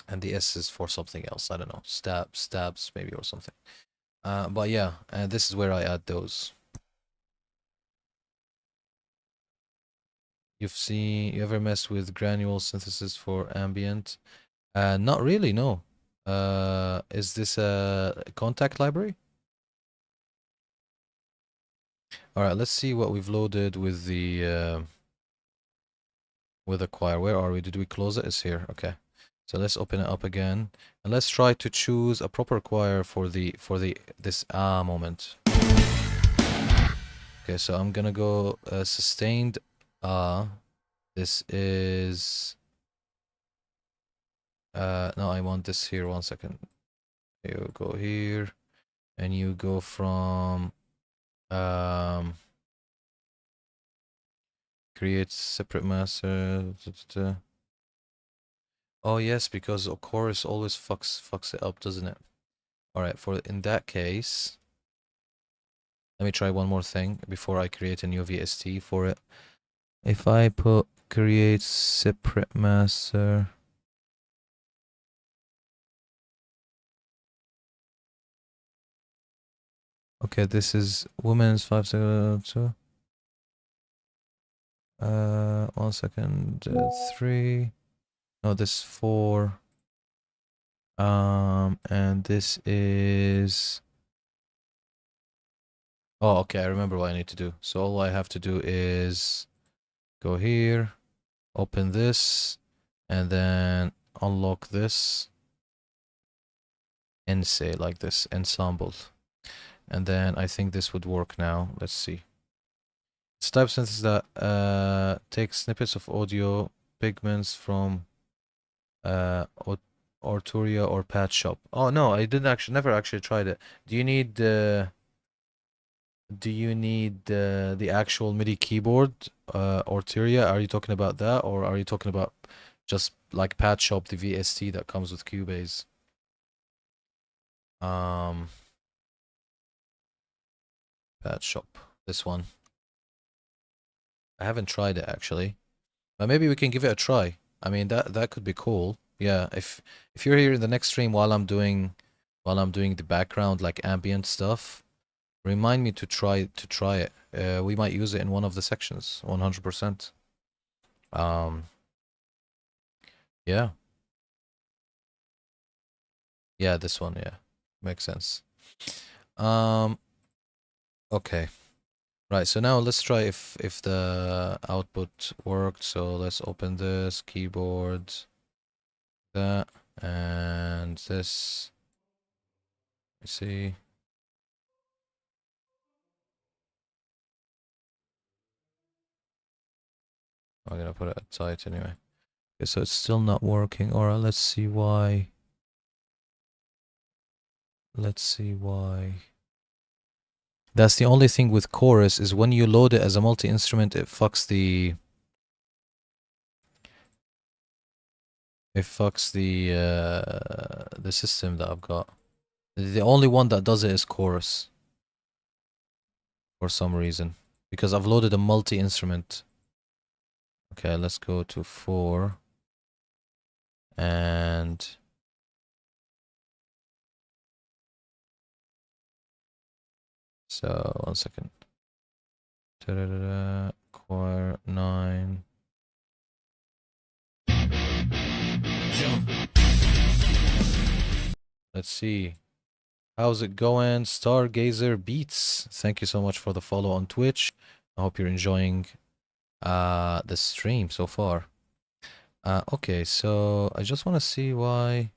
and the S is for something else. I don't know. Stabs maybe or something. But yeah, and this is where I add those. You ever mess with granule synthesis for ambient? Not really, no. Is this a contact library? All right, let's see what we've loaded with the Acquire. Where are we? Did we close it? It's here. Okay. So let's open it up again and let's try to choose a proper acquire for this moment. Okay, so I'm gonna go sustained this is no, I want this here. 1 second. You go here and you go from create separate master. Oh yes, because of chorus always fucks it up, doesn't it? All right, in that case, let me try one more thing before I create a new VST for it. If I put create separate master. Okay, this is women's 502. 1 second, 3. No, this is 4. And this is. Oh, okay, I remember what I need to do. So all I have to do is go here, open this, and then unlock this, and say like this, ensemble. And then I think this would work now. Let's see. It's type synthesis that takes snippets of audio pigments from Orturia or Patch Shop. Oh no, I didn't actually, never actually tried it. Do you need the actual MIDI keyboard, Orturia? Are you talking about that, or are you talking about just like Patch Shop, the VST that comes with Cubase? Patch Shop, this one. I haven't tried it actually, but maybe we can give it a try. I mean that could be cool. Yeah, if you're here in the next stream while I'm doing the background like ambient stuff, remind me to try it. We might use it in one of the sections, 100%. Yeah. Yeah, this one, yeah. Makes sense. Okay. Right, so now let's try if the output worked. So let's open this keyboard, that, and this. Let's see. I'm gonna put it at tight anyway. Okay, so it's still not working. Alright, let's see why. Let's see why. That's the only thing with chorus is when you load it as a multi-instrument, it fucks the system that I've got. The only one that does it is chorus for some reason, because I've loaded a multi-instrument. Okay, let's go to 4 and so 1 second. Choir 9. Let's see. How's it going? Stargazer Beats. Thank you so much for the follow on Twitch. I hope you're enjoying the stream so far. Okay, so I just want to see why.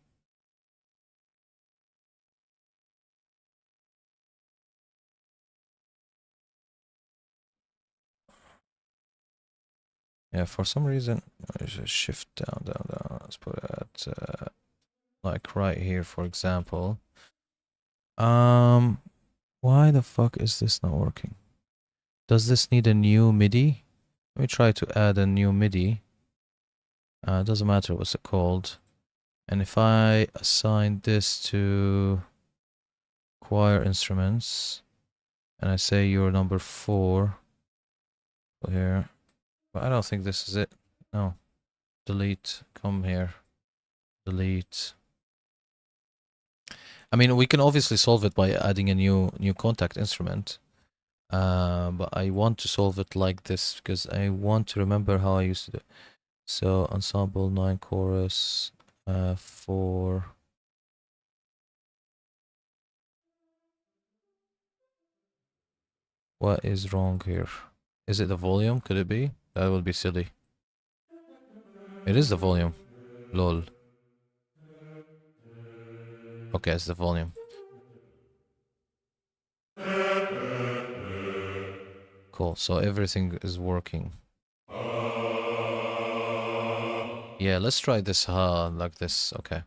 Yeah, for some reason, I just shift down, down, down. Let's put it at like right here, for example. Why the fuck is this not working? Does this need a new MIDI? Let me try to add a new MIDI. It doesn't matter what's it called. And if I assign this to choir instruments, and I say you're number 4, go here. But I don't think this is it. No. Delete. Come here. Delete. I mean, we can obviously solve it by adding a new contact instrument. But I want to solve it like this because I want to remember how I used to do it. So ensemble 9 chorus 4. What is wrong here? Is it the volume? Could it be? That would be silly. It is the volume. Lol. Okay, it's the volume. Cool. So everything is working. Yeah, let's try this like this. Okay.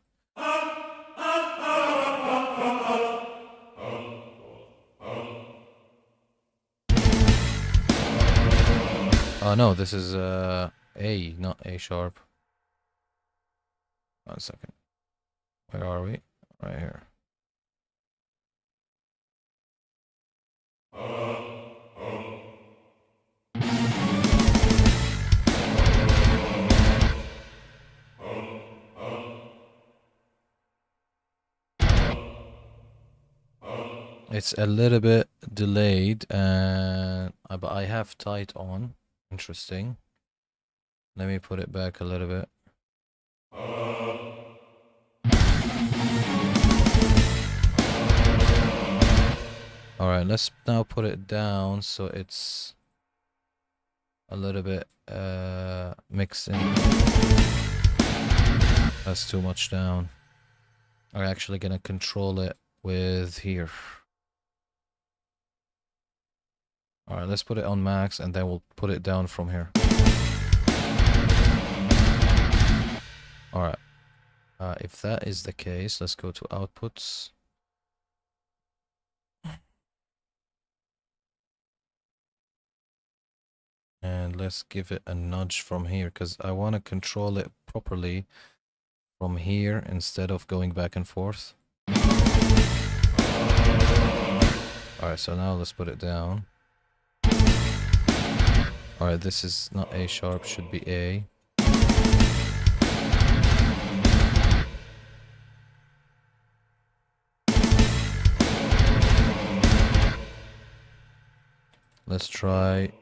No, this is A, not A sharp. 1 second. Where are we? Right here. It's a little bit delayed, and but I have tight on. Interesting. Let me put it back a little bit. All right, let's now put it down so it's a little bit mixed in. That's too much down. I'm actually gonna control it with here. All right, let's put it on max, and then we'll put it down from here. All right. If that is the case, let's go to outputs. And let's give it a nudge from here, because I want to control it properly from here instead of going back and forth. Alright, so now let's put it down. Alright, this is not A sharp, should be A. Let's try.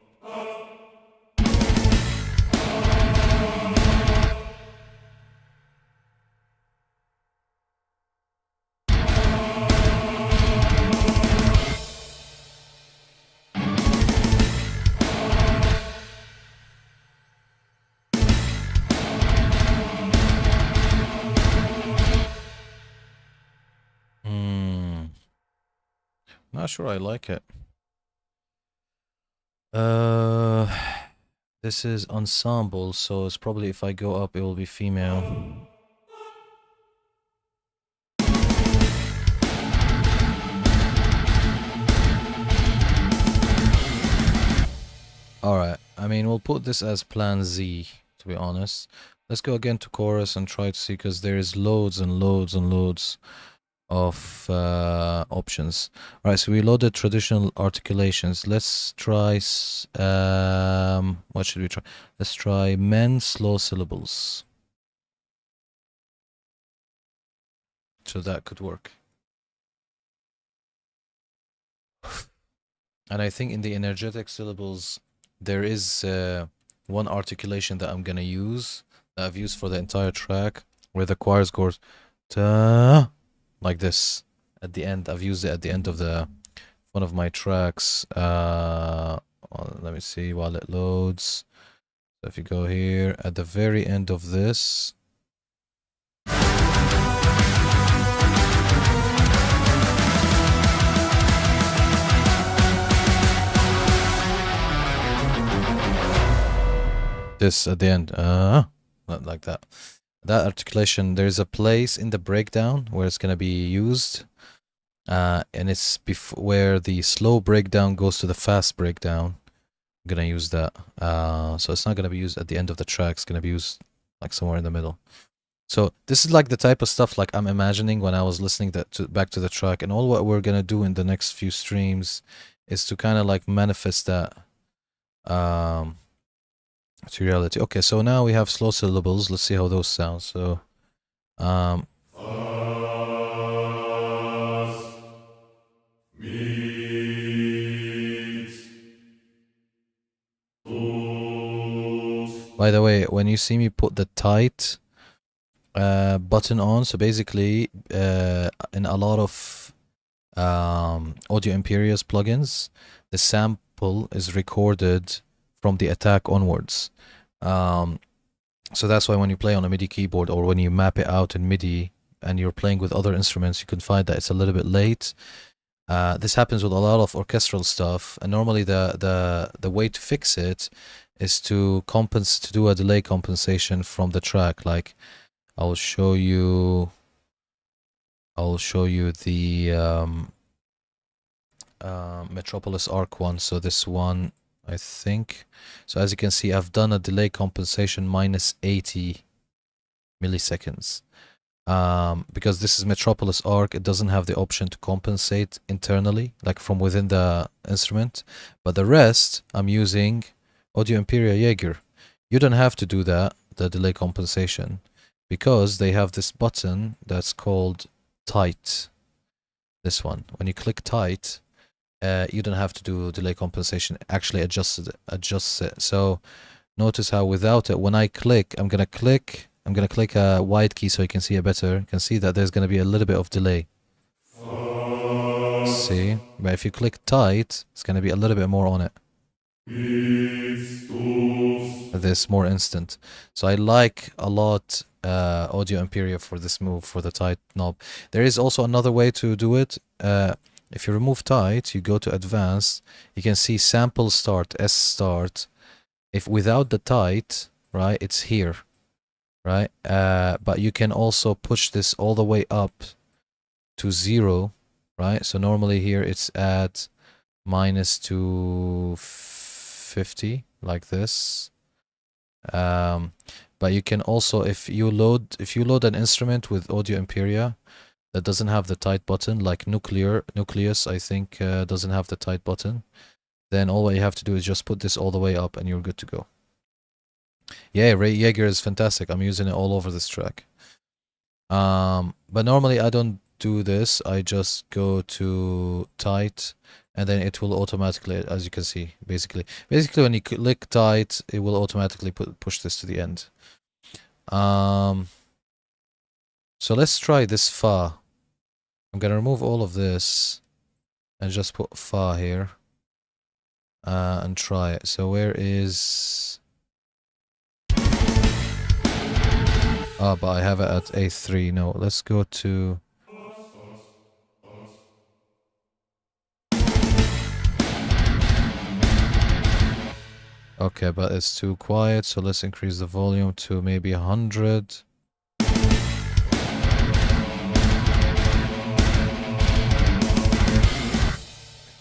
Not sure I like it. This is ensemble, so it's probably if I go up, it will be female. Alright, I mean, we'll put this as plan Z, to be honest. Let's go again to chorus and try to see, because there is loads and loads and loads of options. Alright, so we loaded traditional articulations. Let's try, what should we try? Let's try men slow syllables. So that could work. And I think in the energetic syllables, there is one articulation that I'm gonna use, that I've used for the entire track, where the choir goes ta, like this at the end. I've used it at the end of one of my tracks. Well, let me see while it loads. So if you go here at the very end of this, this at the end, not like that. That articulation, there's a place in the breakdown where it's gonna be used, and it's where the slow breakdown goes to the fast breakdown. I'm gonna use that. So it's not gonna be used at the end of the track. It's gonna be used like somewhere in the middle. So this is like the type of stuff like I'm imagining when I was listening back to the track, and all what we're gonna do in the next few streams is to kind of like manifest that to reality. Okay, so now we have slow syllables. Let's see how those sound. So by the way, when you see me put the tight button on, so basically in a lot of Audio Imperia's plugins, the sample is recorded from the attack onwards. So that's why when you play on a MIDI keyboard or when you map it out in MIDI and you're playing with other instruments, you can find that it's a little bit late. This happens with a lot of orchestral stuff, and normally the way to fix it is to do a delay compensation from the track. Like I'll show you the Metropolis Arc one. So this one, I think. So as you can see, I've done a delay compensation minus 80 milliseconds. Because this is Metropolis Arc, it doesn't have the option to compensate internally, like from within the instrument. But the rest, I'm using Audio Imperia Jaeger. You don't have to do that, the delay compensation, because they have this button that's called tight. This one. When you click tight, you don't have to do delay compensation. Actually adjusts it. So notice how without it, when I click, I'm gonna click a wide key so you can see it better. You can see that there's gonna be a little bit of delay. See? But if you click tight, it's gonna be a little bit more on it. This more instant. So I like a lot Audio Imperia for this move, for the tight knob. There is also another way to do it. If you remove tight, you go to advanced, you can see sample start, S start. If without the tight, right, it's here, right? But you can also push this all the way up to 0, right? So normally here it's at minus 250, like this. But you can also, if you load an instrument with Audio Imperia that doesn't have the tight button, like Nucleus, I think doesn't have the tight button, then all you have to do is just put this all the way up and you're good to go. Yeah, Ray Jaeger is fantastic. I'm using it all over this track. But normally I don't do this. I just go to tight, and then it will automatically, as you can see, basically when you click tight, it will automatically push this to the end. So let's try this fa. I'm gonna remove all of this and just put fa here and try it. So where is... but I have it at A3. No, let's go to... Okay, but it's too quiet, so let's increase the volume to maybe 100.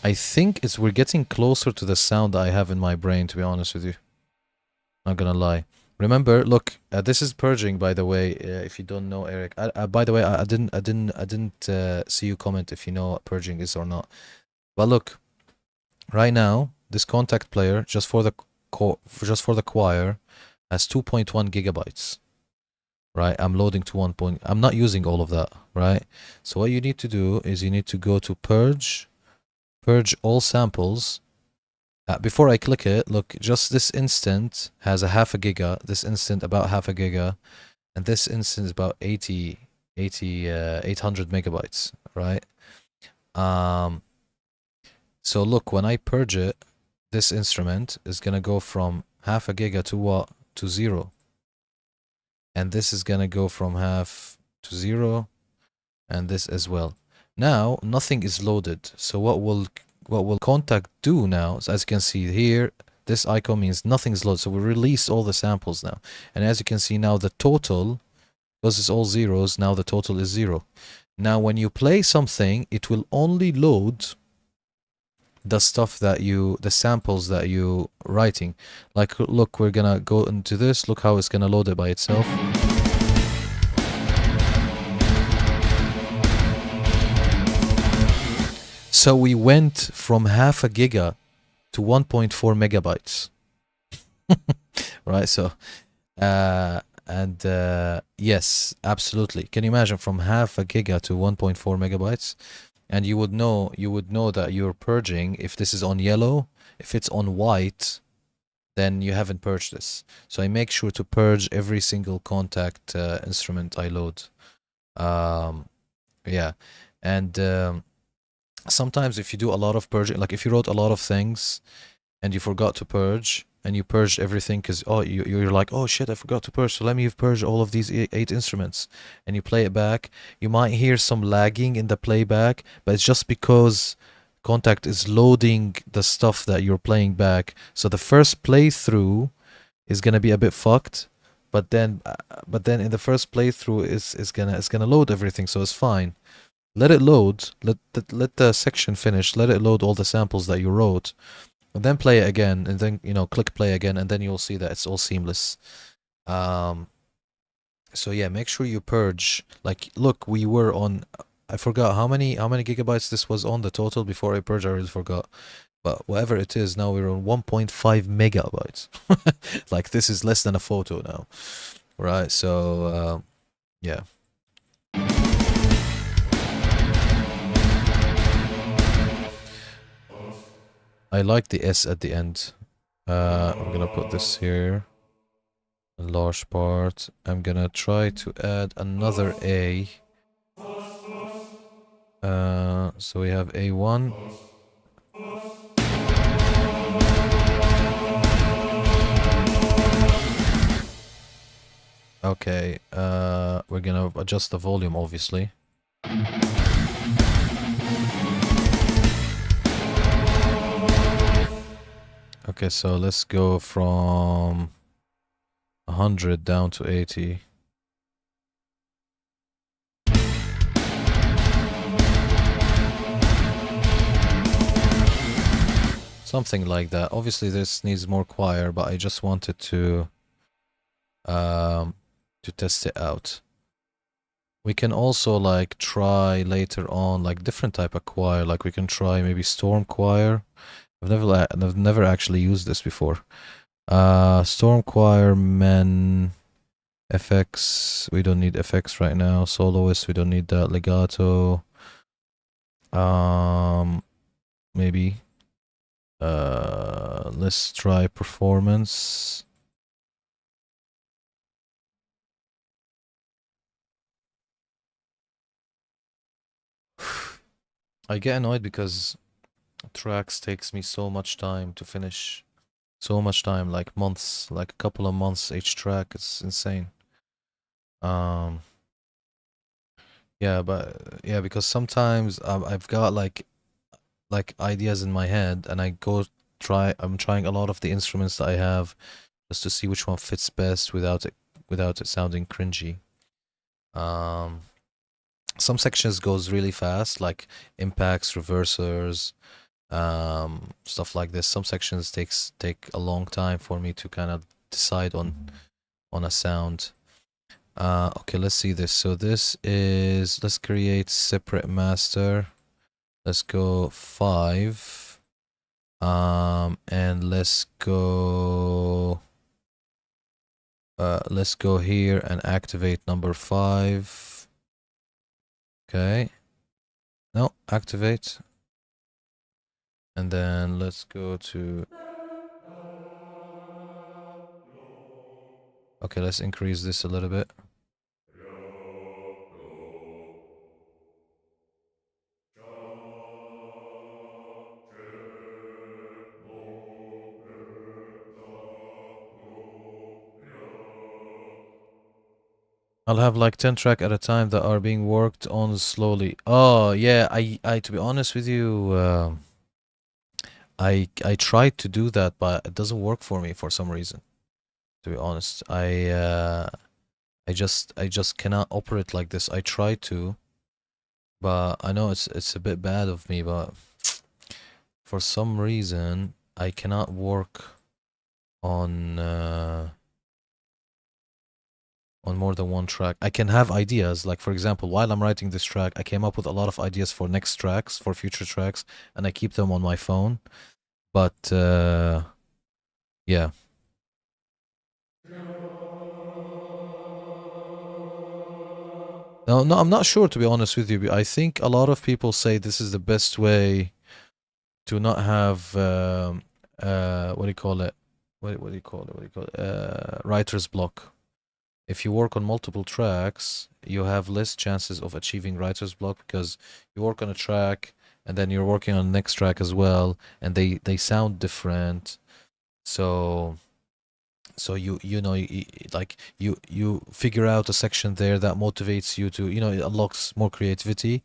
I think we're getting closer to the sound that I have in my brain, to be honest with you. Not gonna lie. Remember, look, this is purging, by the way. If you don't know, Eric. By the way, I didn't see you comment if you know what purging is or not. But look, right now, this contact player just for the choir has 2.1 gigabytes. Right, I'm loading to 1. I'm not using all of that. Right, so what you need to do is you need to go to purge all samples. Before I click it, look, just this instant has a half a giga, this instant about half a giga, and this instant is about 800 megabytes, right? So look, when I purge it, this instrument is gonna go from half a giga to what? To 0. And this is gonna go from half to 0, and this as well. Now nothing is loaded. So what will contact do now? So as you can see here, this icon means nothing is loaded. So we released all the samples now. And as you can see now, the total, because it's all zeros, now the total is 0. Now when you play something, it will only load the stuff that the samples that you writing. Like, look, we're gonna go into this. Look how it's gonna load it by itself. So we went from half a giga to 1.4 megabytes. Right? So, yes, absolutely. Can you imagine from half a giga to 1.4 megabytes? And you would know that you're purging if this is on yellow. If it's on white, then you haven't purged this. So I make sure to purge every single contact instrument I load. Yeah, and sometimes if you do a lot of purging, like if you wrote a lot of things and you forgot to purge, and you purged everything because you're like, oh shit, I forgot to purge, so let me purge all of these 8 instruments, and you play it back, you might hear some lagging in the playback, but it's just because Contact is loading the stuff that you're playing back. So the first playthrough is gonna be a bit fucked, but then in the first playthrough is gonna load everything, so it's fine. Let it load. Let the section finish. Let it load all the samples that you wrote, and then play it again, and then click play again, and then you'll see that it's all seamless. Um. So yeah, make sure you purge. Like, look, we were on. I forgot how many gigabytes this was on the total before I purged. I really forgot. But whatever it is, now we're on 1.5 megabytes. Like, this is less than a photo now, right? So yeah. I like the S at the end. I'm gonna put this here. A large part. I'm gonna try to add another A. So we have A1. Okay, we're gonna adjust the volume, obviously. Okay, so let's go from 100 down to 80. Something like that. Obviously, this needs more choir, but I just wanted to test it out. We can also like try later on like different type of choir. Like we can try maybe storm choir. I've never actually used this before. Storm choir, men, FX. We don't need FX right now. Soloist. We don't need that. Legato. Maybe. Let's try performance. I get annoyed because tracks takes me so much time to finish. So much time, like months, like a couple of months each track. It's insane. Um, yeah, but yeah, because sometimes I've got like ideas in my head, and I go try. I'm trying a lot of the instruments that I have just to see which one fits best without it sounding cringy. Um, some sections goes really fast, like impacts, reversers, stuff like this. Some sections take a long time for me to kind of decide on a sound. Okay, let's see this. So this is, let's create separate master. Let's go 5. And let's go here and activate number 5. Okay. No, activate. And then let's go to, okay, let's increase this a little bit. I'll have like 10 track at a time that are being worked on slowly. Oh yeah, I to be honest with you, I tried to do that, but it doesn't work for me for some reason. To be honest, I just cannot operate like this. I try to, but I know it's a bit bad of me, but for some reason I cannot work on on more than one track. I can have ideas, like for example, while I'm writing this track, I came up with a lot of ideas for next tracks, for future tracks, and I keep them on my phone. But yeah. No, no, I'm not sure to be honest with you. I think a lot of people say this is the best way to not have what do you call it? What do you call it? What do you call it? Writer's block. If you work on multiple tracks, you have less chances of achieving writer's block because you work on a track and then you're working on the next track as well, and they sound different. So like you figure out a section there that motivates you to, it unlocks more creativity.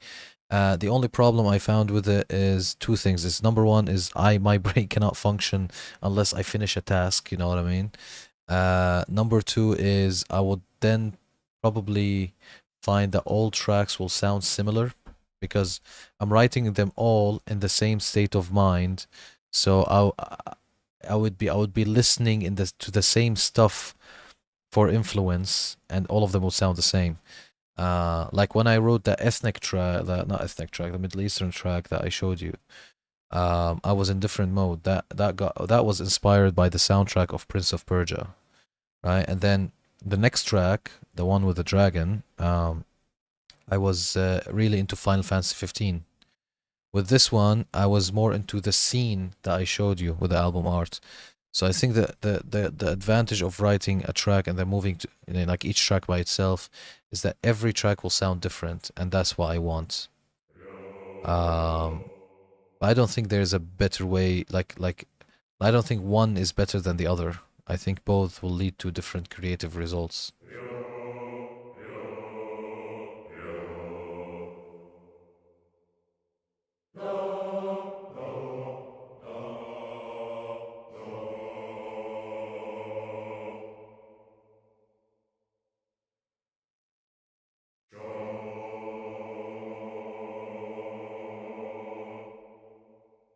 The only problem I found with it is two things. Is number one is my brain cannot function unless I finish a task. You know what I mean? Number two is I would then probably find that all tracks will sound similar because I'm writing them all in the same state of mind. So I would be listening to the same stuff for influence, and all of them will sound the same. Like when I wrote the ethnic track, not ethnic track, the Middle Eastern track that I showed you. I was in different mode. That was inspired by the soundtrack of Prince of Persia, right? And then the next track, the one with the dragon, I was really into Final Fantasy 15. With this one, I was more into the scene that I showed you with the album art. So I think that the advantage of writing a track and then moving to, like each track by itself, is that every track will sound different, and that's what I want. Um, I don't think there's a better way. Like I don't think one is better than the other. I think both will lead to different creative results.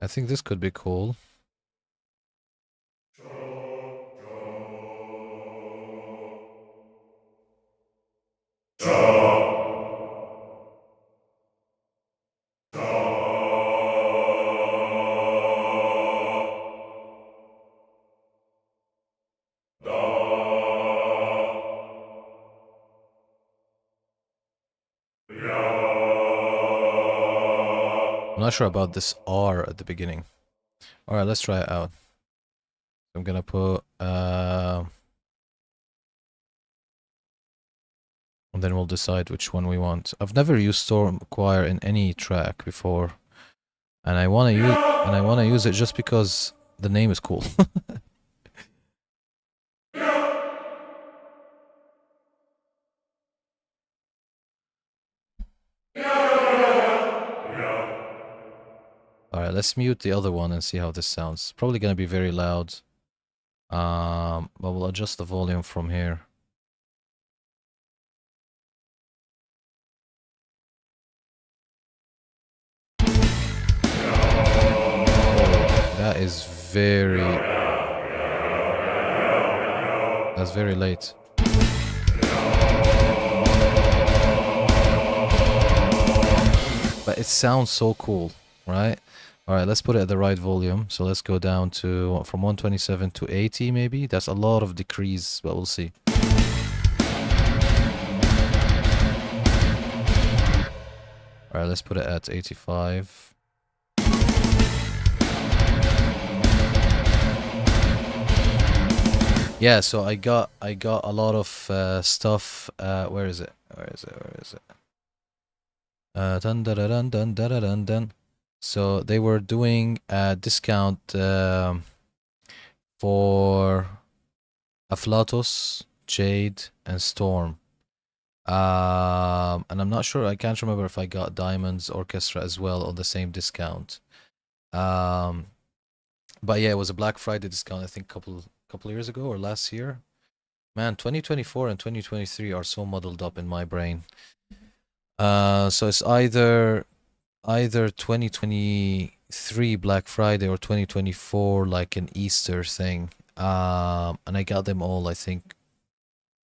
I think this could be cool. I'm not sure about this R at the beginning. All right, let's try it out. I'm gonna put and then we'll decide which one we want. I've never used Storm Choir in any track before, and I wanna use it just because the name is cool. All right, let's mute the other one and see how this sounds. Probably gonna be very loud. But we'll adjust the volume from here. That is that's very late. But it sounds so cool, right? All right, let's put it at the right volume. So let's go down to from 127 to 80 maybe. That's a lot of decrease, but we'll see. All right, let's put it at 85. Yeah, so I got a lot of stuff. Where is it? Where is it? Dun, dun, dun, dun, dun, dun, dun. So they were doing a discount for Aflatus, Jade, and Storm. And I'm not sure. I can't remember if I got Diamonds Orchestra as well on the same discount. Um, but yeah, it was a Black Friday discount. I think couple years ago or last year. Man, 2024 and 2023 are so muddled up in my brain. So it's either 2023 Black Friday or 2024 like an Easter thing. And I got them all, I think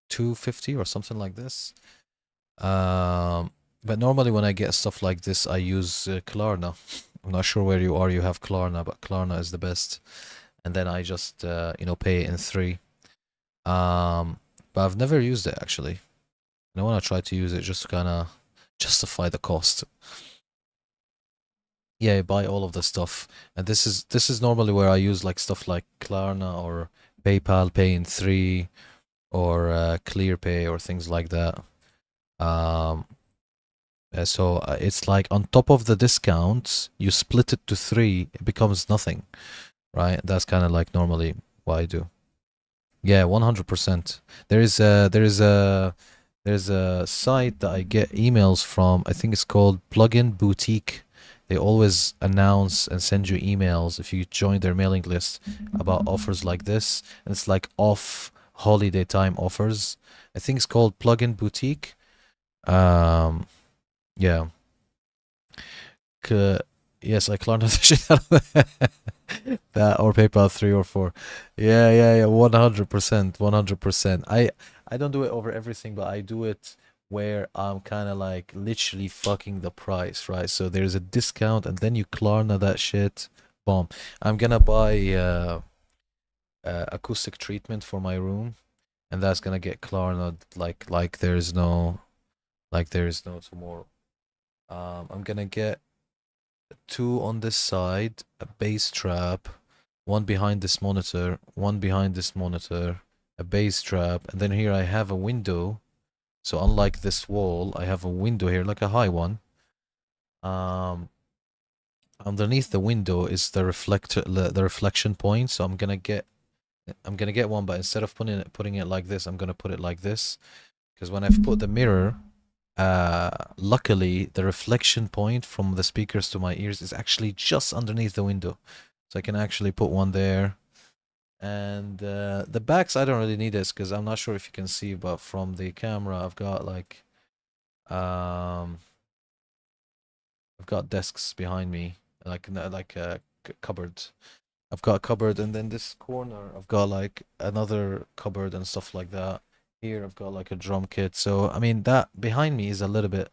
250 or something like this. But normally when I get stuff like this, I use Klarna. I'm not sure where you are. You have Klarna, but Klarna is the best. And then I just pay it in three. But I've never used it actually. And I want to try to use it just to kind of justify the cost. Yeah, buy all of the stuff. And this is normally where I use like stuff like Klarna or PayPal Pay in 3 or ClearPay or things like that. So it's like on top of the discounts, you split it to 3, it becomes nothing, right? That's kind of like normally what I do. Yeah, 100%. There's a site that I get emails from. I think it's called Plugin Boutique. They always announce and send you emails if you join their mailing list about offers like this. And it's like off holiday time offers. I think it's called Plugin Boutique. Yeah. Yes, I Klarna the shit out of that or PayPal 3 or 4. Yeah, 100%, 100%. I don't do it over everything, but I do it where I'm kind of like literally fucking the price, right? So there's a discount and then you Klarna that shit. Boom. I'm gonna buy acoustic treatment for my room, and that's gonna get Klarna like there is no tomorrow. I'm gonna get 2 on this side, a bass trap, one behind this monitor, one behind this monitor, a bass trap, and then here I have a window. So unlike this wall, I have a window here, like a high one. Underneath the window is the reflection point. So I'm gonna get one, but instead of putting it like this, I'm gonna put it like this, because when I've put the mirror, luckily the reflection point from the speakers to my ears is actually just underneath the window, so I can actually put one there. And the backs, I don't really need this because I'm not sure if you can see, but from the camera I've got like I've got desks behind me, like a cupboard. I've got a cupboard, and then this corner I've got like another cupboard and stuff like that. Here I've got like a drum kit. So I mean that behind me is a little bit,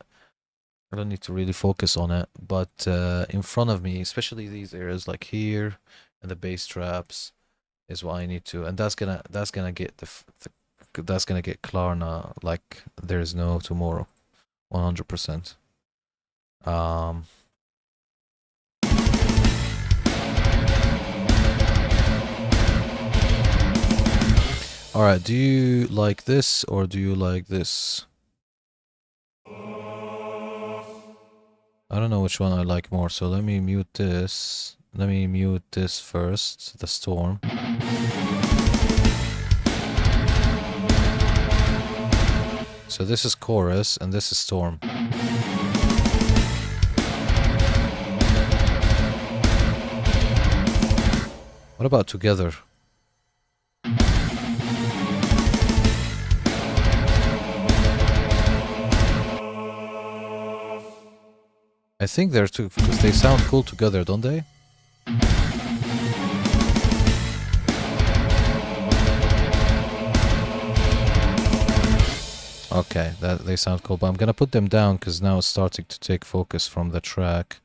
I don't need to really focus on it, but in front of me, especially these areas like here and the bass traps, is what I need to, and that's gonna get that's gonna get Klarna like there's no tomorrow, 100%. Um, all right. Do you like this or do you like this? I don't know which one I like more, so let me mute this. Let me mute this first, the storm. So this is chorus and this is storm. What about together? I think they're two because they sound cool together, don't they? Okay, that they sound cool, but I'm gonna put them down because now it's starting to take focus from the track.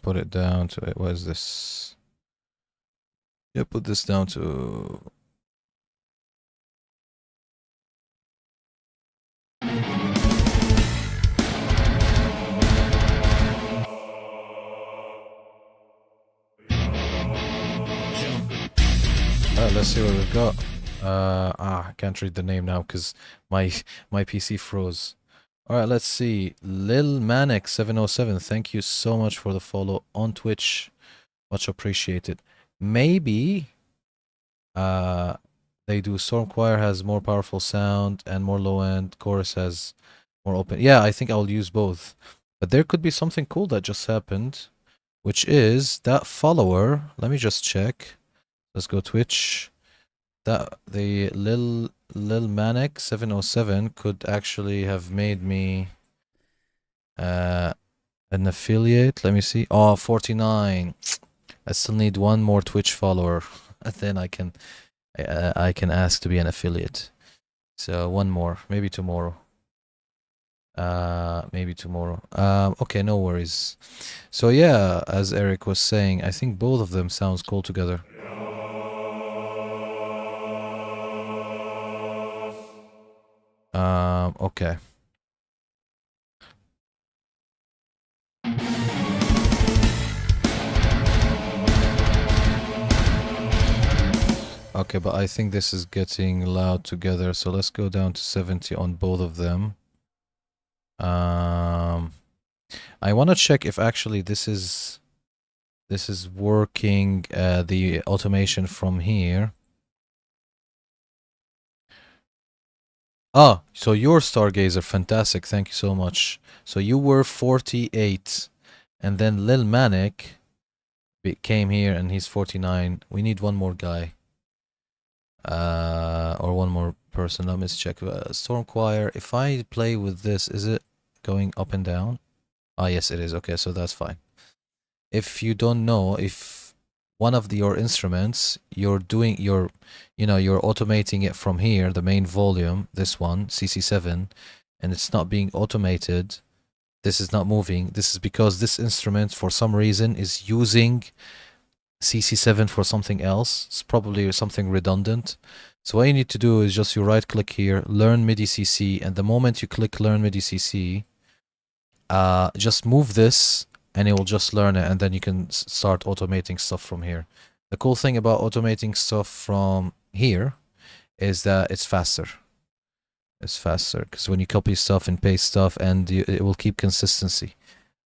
Put it down to it. What is this? Yeah, put this down to. Alright, let's see what we've got. I can't read the name now because my PC froze. All right, let's see. Lil Manic 707. Thank you so much for the follow on Twitch. Much appreciated. Maybe they do Storm Choir has more powerful sound and more low end. Chorus has more open. Yeah, I think I'll use both. But there could be something cool that just happened, which is that follower. Let me just check. Let's go Twitch. That the Lil Manic 707 could actually have made me an affiliate. Let me see. Oh, 49. I still need one more Twitch follower. And then I can ask to be an affiliate. So one more, maybe tomorrow. Maybe tomorrow. Okay, no worries. So yeah, as Eric was saying, I think both of them sounds cool together. Okay. Okay, but I think this is getting loud together, so let's go down to 70 on both of them. I want to check if actually this is working, the automation from here. Ah, so your Stargazer, fantastic, thank you so much. So you were 48, and then Lil Manic came here and he's 49. We need one more guy. Or one more person. Let me check. Storm Choir. If I play with this, is it going up and down? Ah, yes, it is. Okay, so that's fine. If you don't know, if one of your instruments, you're automating it from here, the main volume, this one, CC7, and it's not being automated, this is not moving, this is because this instrument, for some reason, is using CC7 for something else. It's probably something redundant. So what you need to do is just you right click here, learn MIDI CC, and the moment you click learn MIDI CC, just move this and it will just learn it, and then you can start automating stuff from here. The cool thing about automating stuff from here is that it's faster. It's faster because when you copy stuff and paste stuff, and it will keep consistency.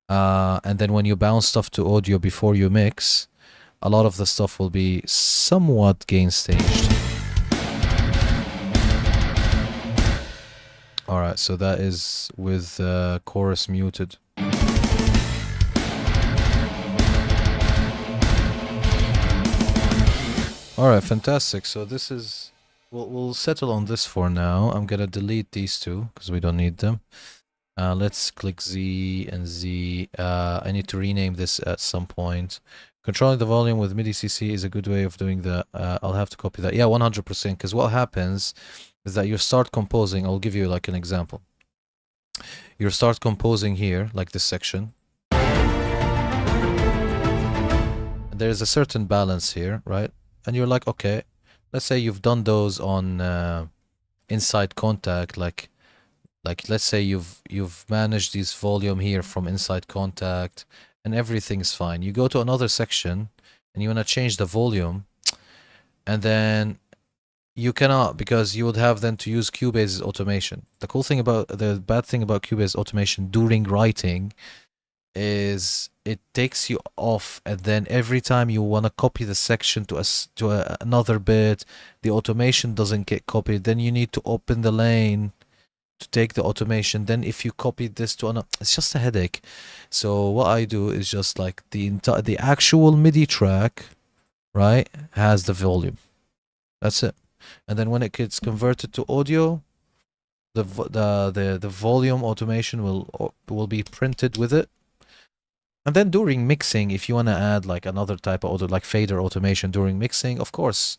And then when you bounce stuff to audio before you mix, a lot of the stuff will be somewhat gain staged. Alright, so that is with chorus muted. Alright, fantastic. So this is... We'll settle on this for now. I'm gonna delete these two because we don't need them. Let's click Z and Z. I need to rename this at some point. Controlling the volume with MIDI CC is a good way of doing that. I'll have to copy that. Yeah, 100%. Because what happens is that you start composing. I'll give you like an example. You start composing here, like this section. And there's a certain balance here, right? And you're like, okay, let's say you've done those on inside contact, like let's say you've managed this volume here from inside contact, and everything's fine. You go to another section and you want to change the volume, and then you cannot, because you would have then to use Cubase's automation. The bad thing about Cubase automation during writing is it takes you off, and then every time you want to copy the section to another bit, the automation doesn't get copied. Then you need to open the lane to take the automation. Then if you copy this to another, it's just a headache. So what I do is just like the actual MIDI track, right, has the volume. That's it. And then when it gets converted to audio, the volume automation will be printed with it. And then during mixing, if you want to add like another type of auto, like fader automation during mixing, of course,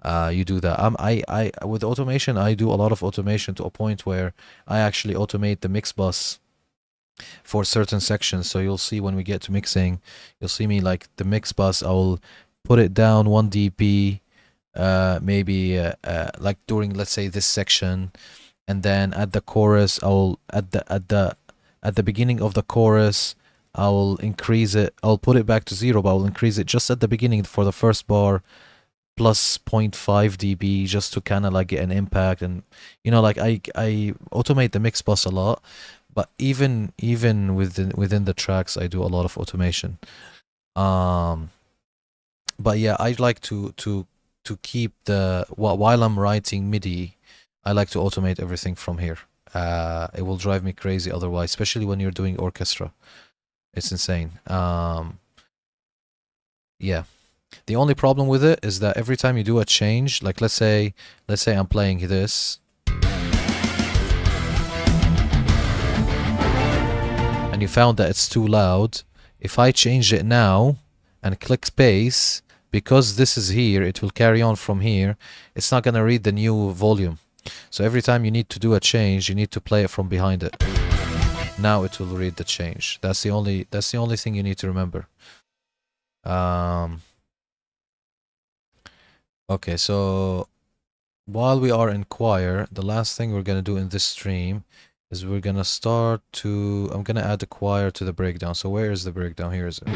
you do that. I with automation, I do a lot of automation to a point where I actually automate the mix bus for certain sections. So you'll see when we get to mixing, you'll see me like the mix bus, I'll put it down 1 dB, maybe like during, let's say, this section, and then at the chorus, I'll at the beginning of the chorus, I will increase it. I'll put it back to 0, but I'll increase it just at the beginning for the first bar. plus 0.5 dB just to kind of like get an impact. And like I automate the mix bus a lot, but even within the tracks I do a lot of automation. But yeah, I like to keep the while I'm writing MIDI, I like to automate everything from here. It will drive me crazy otherwise, especially when you're doing orchestra. It's insane. Yeah. The only problem with it is that every time you do a change, like let's say I'm playing this, and you found that it's too loud. If I change it now and click space, because this is here, it will carry on from here. It's not gonna read the new volume. So every time you need to do a change, you need to play it from behind it. Now it will read the change. That's the only thing you need to remember. Okay, so while we are in choir, the last thing we're gonna do in this stream is we're gonna start to. I'm gonna add the choir to the breakdown. So where is the breakdown? Here is it.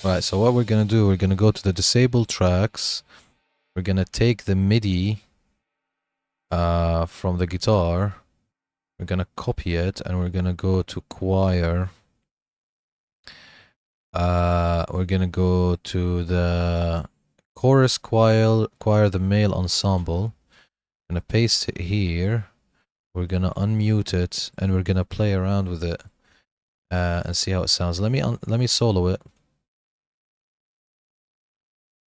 Right, so what we're gonna do, we're gonna go to the disabled tracks. We're gonna take the MIDI from the guitar. We're gonna copy it and we're gonna go to choir. We're gonna go to the chorus choir, the male ensemble. Gonna paste it here. We're gonna unmute it and we're gonna play around with it and see how it sounds. Let me solo it.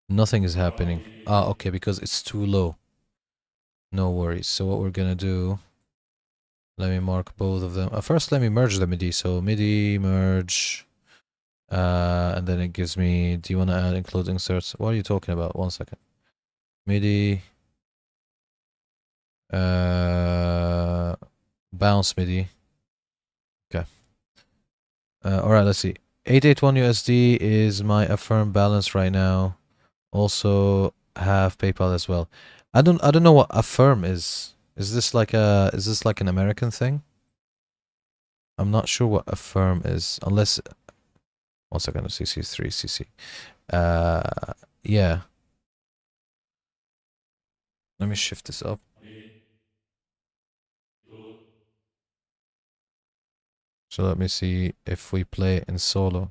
Nothing is happening. Okay, because it's too low. No worries. So what we're gonna do, let me mark both of them. First, let me merge the MIDI. So MIDI merge, and then it gives me. Do you want to add include inserts? What are you talking about? 1 second. MIDI, bounce MIDI. Okay. All right. Let's see. 881 USD is my Affirm balance right now. Also have PayPal as well. I don't know what Affirm is. Is this like an American thing? I'm not sure what Affirm is, unless 1 second, CC3 CC. Yeah. Let me shift this up. So let me see if we play in solo.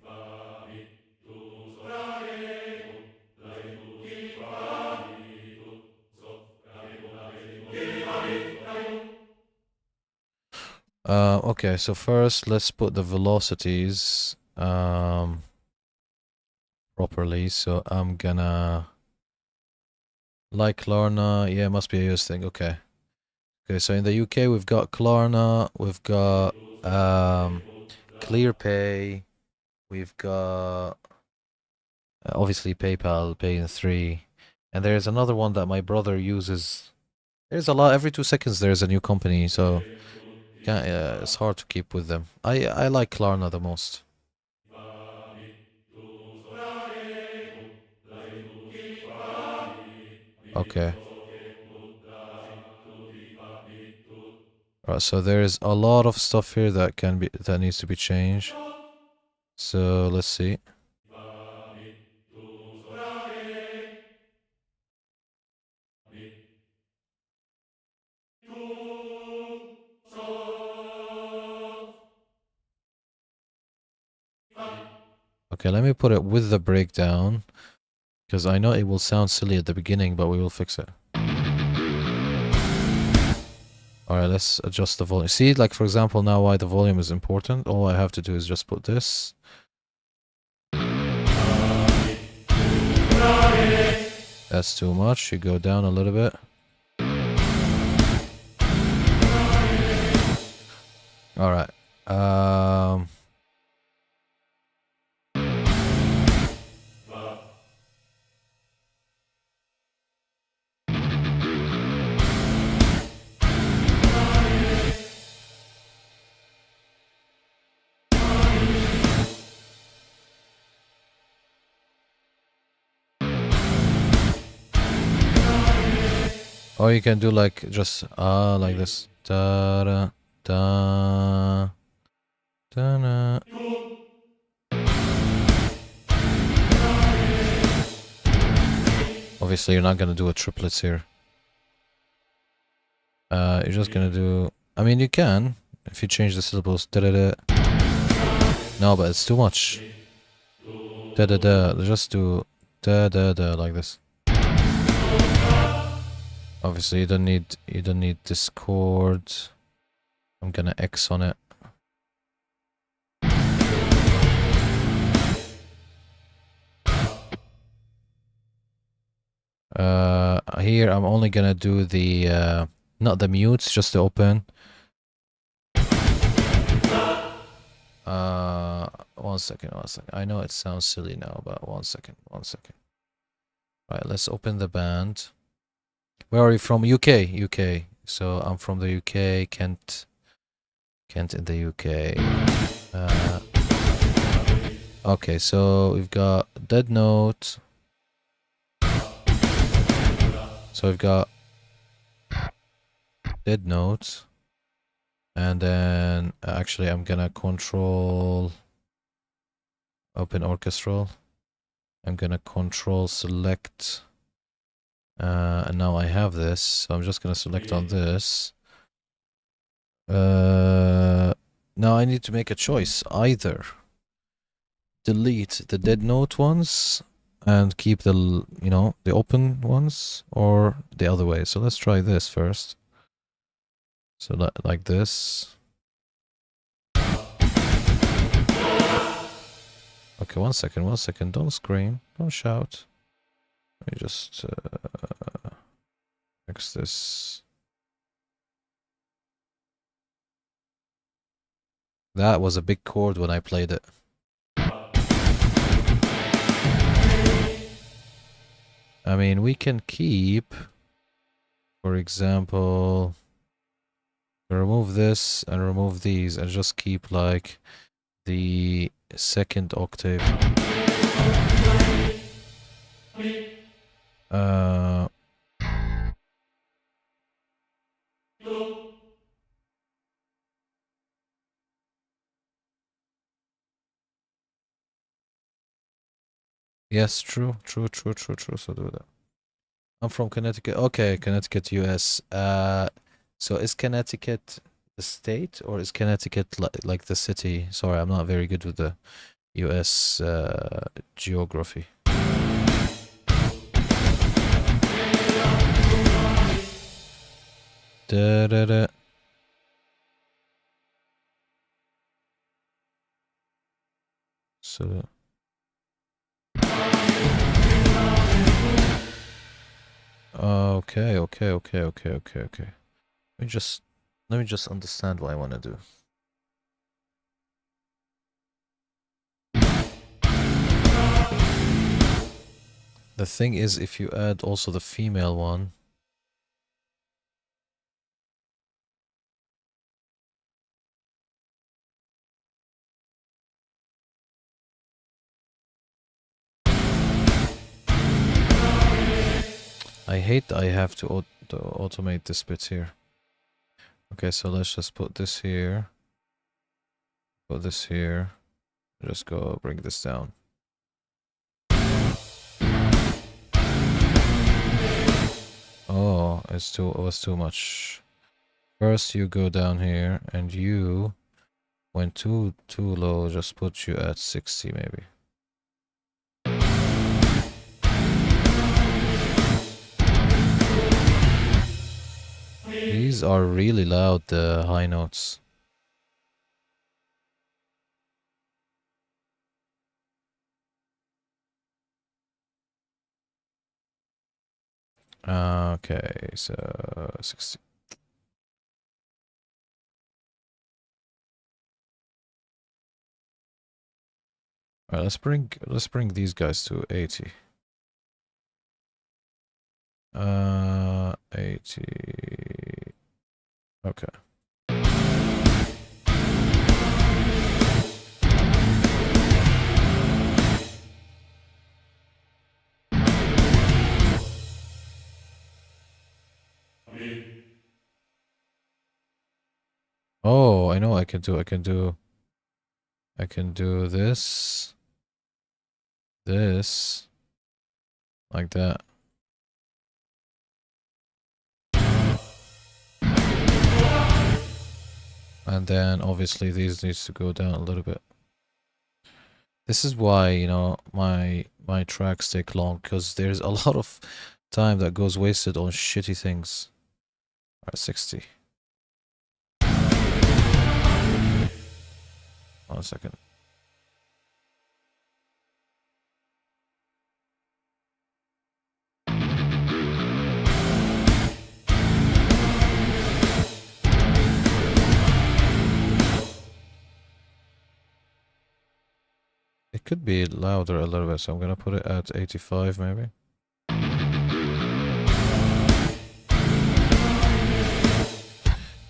Okay, so first let's put the velocities properly. So I'm gonna, like Klarna, yeah, it must be a US thing. Okay. Okay, so in the UK we've got Klarna, we've got ClearPay, we've got obviously PayPal, Pay in 3, and there's another one that my brother uses. There's a lot. Every 2 seconds there's a new company, so it's hard to keep with them. I like Klarna the most. Okay. Right, so there's a lot of stuff here that needs to be changed. So let's see. Okay, let me put it with the breakdown, because I know it will sound silly at the beginning, but we will fix it. Alright, let's adjust the volume. See, like for example, now why the volume is important. All I have to do is just put this. That's too much. You go down a little bit. Alright. Or you can do like just like this. Da da da da da. Obviously, you're not gonna do a triplets here. You're just gonna do. I mean, you can if you change the syllables. Da da da. No, but it's too much. Da da da. Just do da da da like this. Obviously, you don't need this chord. I'm gonna X on it. Here I'm only gonna do the not the mutes, just the open. One second. I know it sounds silly now, but one second. Right, let's open the band. Where are you from? UK. So I'm from the UK, Kent in the UK. Okay, so we've got dead note. So we've got dead note. And then actually I'm gonna control open orchestral. I'm gonna control select. And now I have this, so I'm just gonna select on this. Now I need to make a choice. Either delete the dead note ones and keep the, the open ones, or the other way. So let's try this first. So like this. Okay, one second. Don't scream. Don't shout. Let me just fix this. That was a big chord when I played it. I mean, we can keep, for example, remove this and remove these and just keep like the second octave. Yes, true. So do that. I'm from Connecticut. Okay, Connecticut, US. So is Connecticut the state or is Connecticut like the city? Sorry, I'm not very good with the US geography. Da da da. So. Okay. Let me just understand what I want to do. The thing is, if you add also the female one. I hate that I have to automate this bit here. Okay, so let's just put this here. Put this here. Just go bring this down. Oh, it was too much. First you go down here and you went too low, just put you at 60 maybe. These are really loud, the high notes. Okay, so 60. Alright, let's bring these guys to 80. 80. Okay. Oh, I know I can do. I can do this, this, like that. And then obviously these needs to go down a little bit. This is why, you know, my tracks take long, because there's a lot of time that goes wasted on shitty things. Alright, 60. 1 second. It could be louder a little bit, so I'm gonna put it at 85 maybe.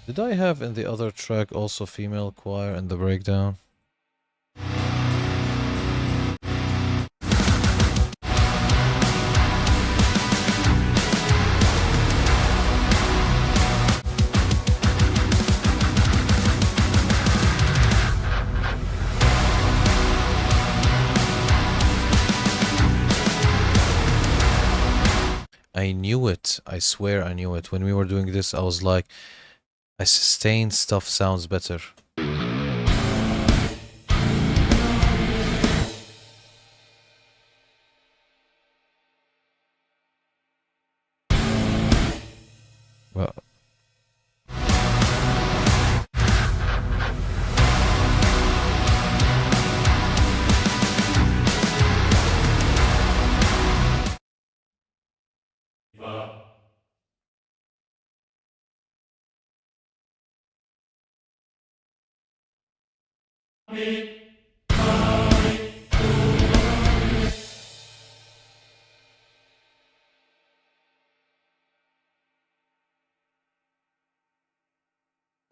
Did I have in the other track also female choir in the breakdown? I knew it. I swear I knew it. When we were doing this, I was like, I sustain stuff sounds better. Well,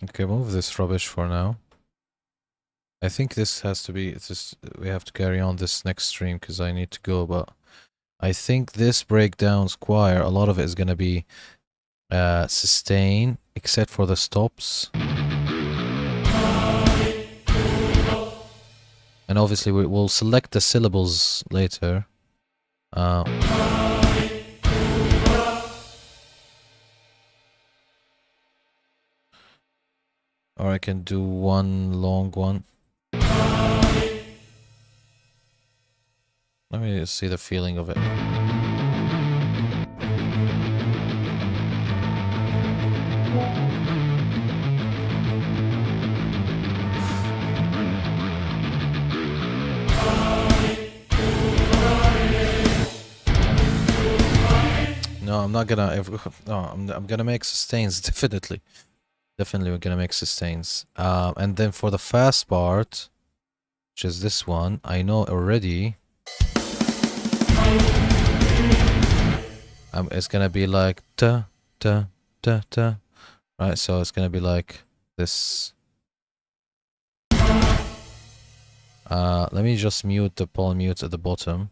okay, move this rubbish for now. I think this has to be, this, we have to carry on this next stream because I need to go, but I think this breakdowns choir, a lot of it is going to be sustain, except for the stops. And obviously we will select the syllables later. Or I can do one long one. Let me see the feeling of it. No, I'm not gonna. No, I'm gonna make sustains definitely. Definitely, we're gonna make sustains. And then for the fast part, which is this one, I know already. It's gonna be like ta ta ta ta, right? So it's gonna be like this. Let me just mute the palm mute at the bottom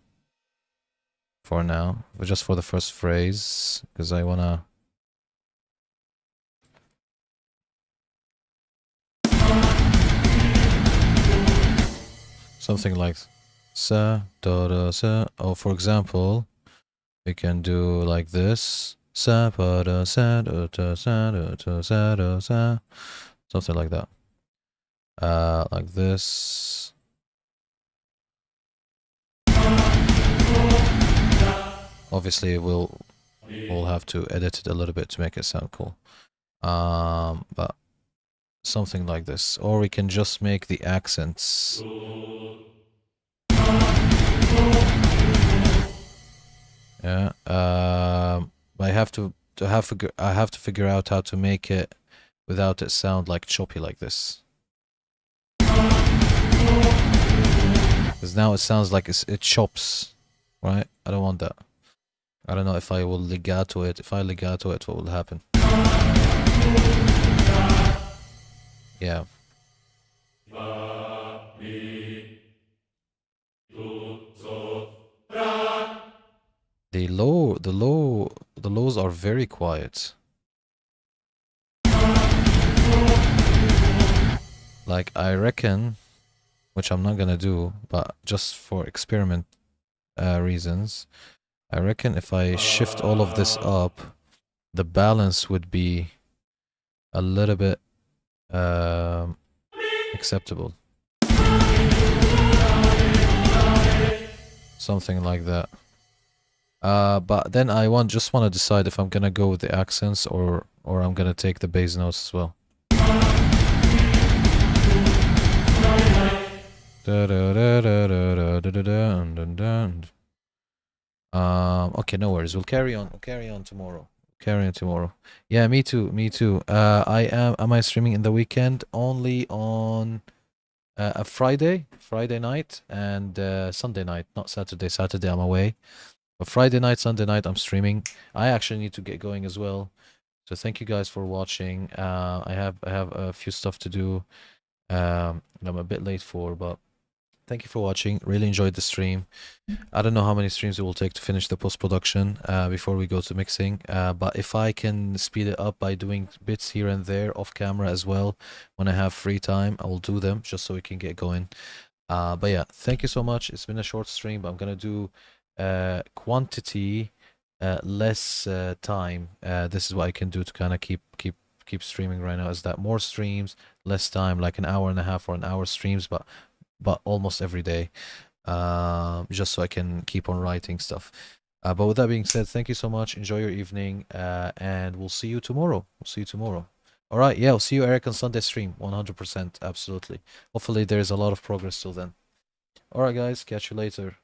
for now, just for the first phrase, because I wanna. Something like sa da da sa. Oh, for example, we can do like this. Sa pa da sa da da sa da da sa da sa. Something like that. Like this. Obviously, we'll have to edit it a little bit to make it sound cool. But something like this, or we can just make the accents. Yeah. I have to figure out how to make it without it sound like choppy like this. Because now it sounds like it chops, right? I don't want that. I don't know if I will legato it. If I legato it, what will happen? Yeah. The lows are very quiet. Like, I reckon, which I'm not gonna do, but just for experiment reasons, I reckon if I shift all of this up, the balance would be a little bit acceptable. Something like that. But then I just want to decide if I'm gonna go with the accents or I'm gonna take the bass notes as well. Okay, no worries. We'll carry on. We'll carry on tomorrow. Carry on tomorrow. Yeah, me too. Me too. Am I streaming in the weekend? Only on a Friday night, and Sunday night, not Saturday. Saturday I'm away. But Friday night, Sunday night, I'm streaming. I actually need to get going as well. So thank you guys for watching. I have a few stuff to do. I'm a bit late for, but thank you for watching. Really enjoyed the stream. I don't know how many streams it will take to finish the post-production before we go to mixing. But if I can speed it up by doing bits here and there off camera as well, when I have free time, I will do them just so we can get going. But yeah, thank you so much. It's been a short stream, but I'm gonna do quantity, less time. This is what I can do to kind of keep streaming right now. Is that more streams, less time, like an hour and a half or an hour streams, but almost every day, just so I can keep on writing stuff. But with that being said, thank you so much. Enjoy your evening, and we'll see you tomorrow. We'll see you tomorrow. All right, yeah, I'll see you, Eric, on Sunday stream. 100%, absolutely. Hopefully, there's a lot of progress till then. All right, guys, catch you later.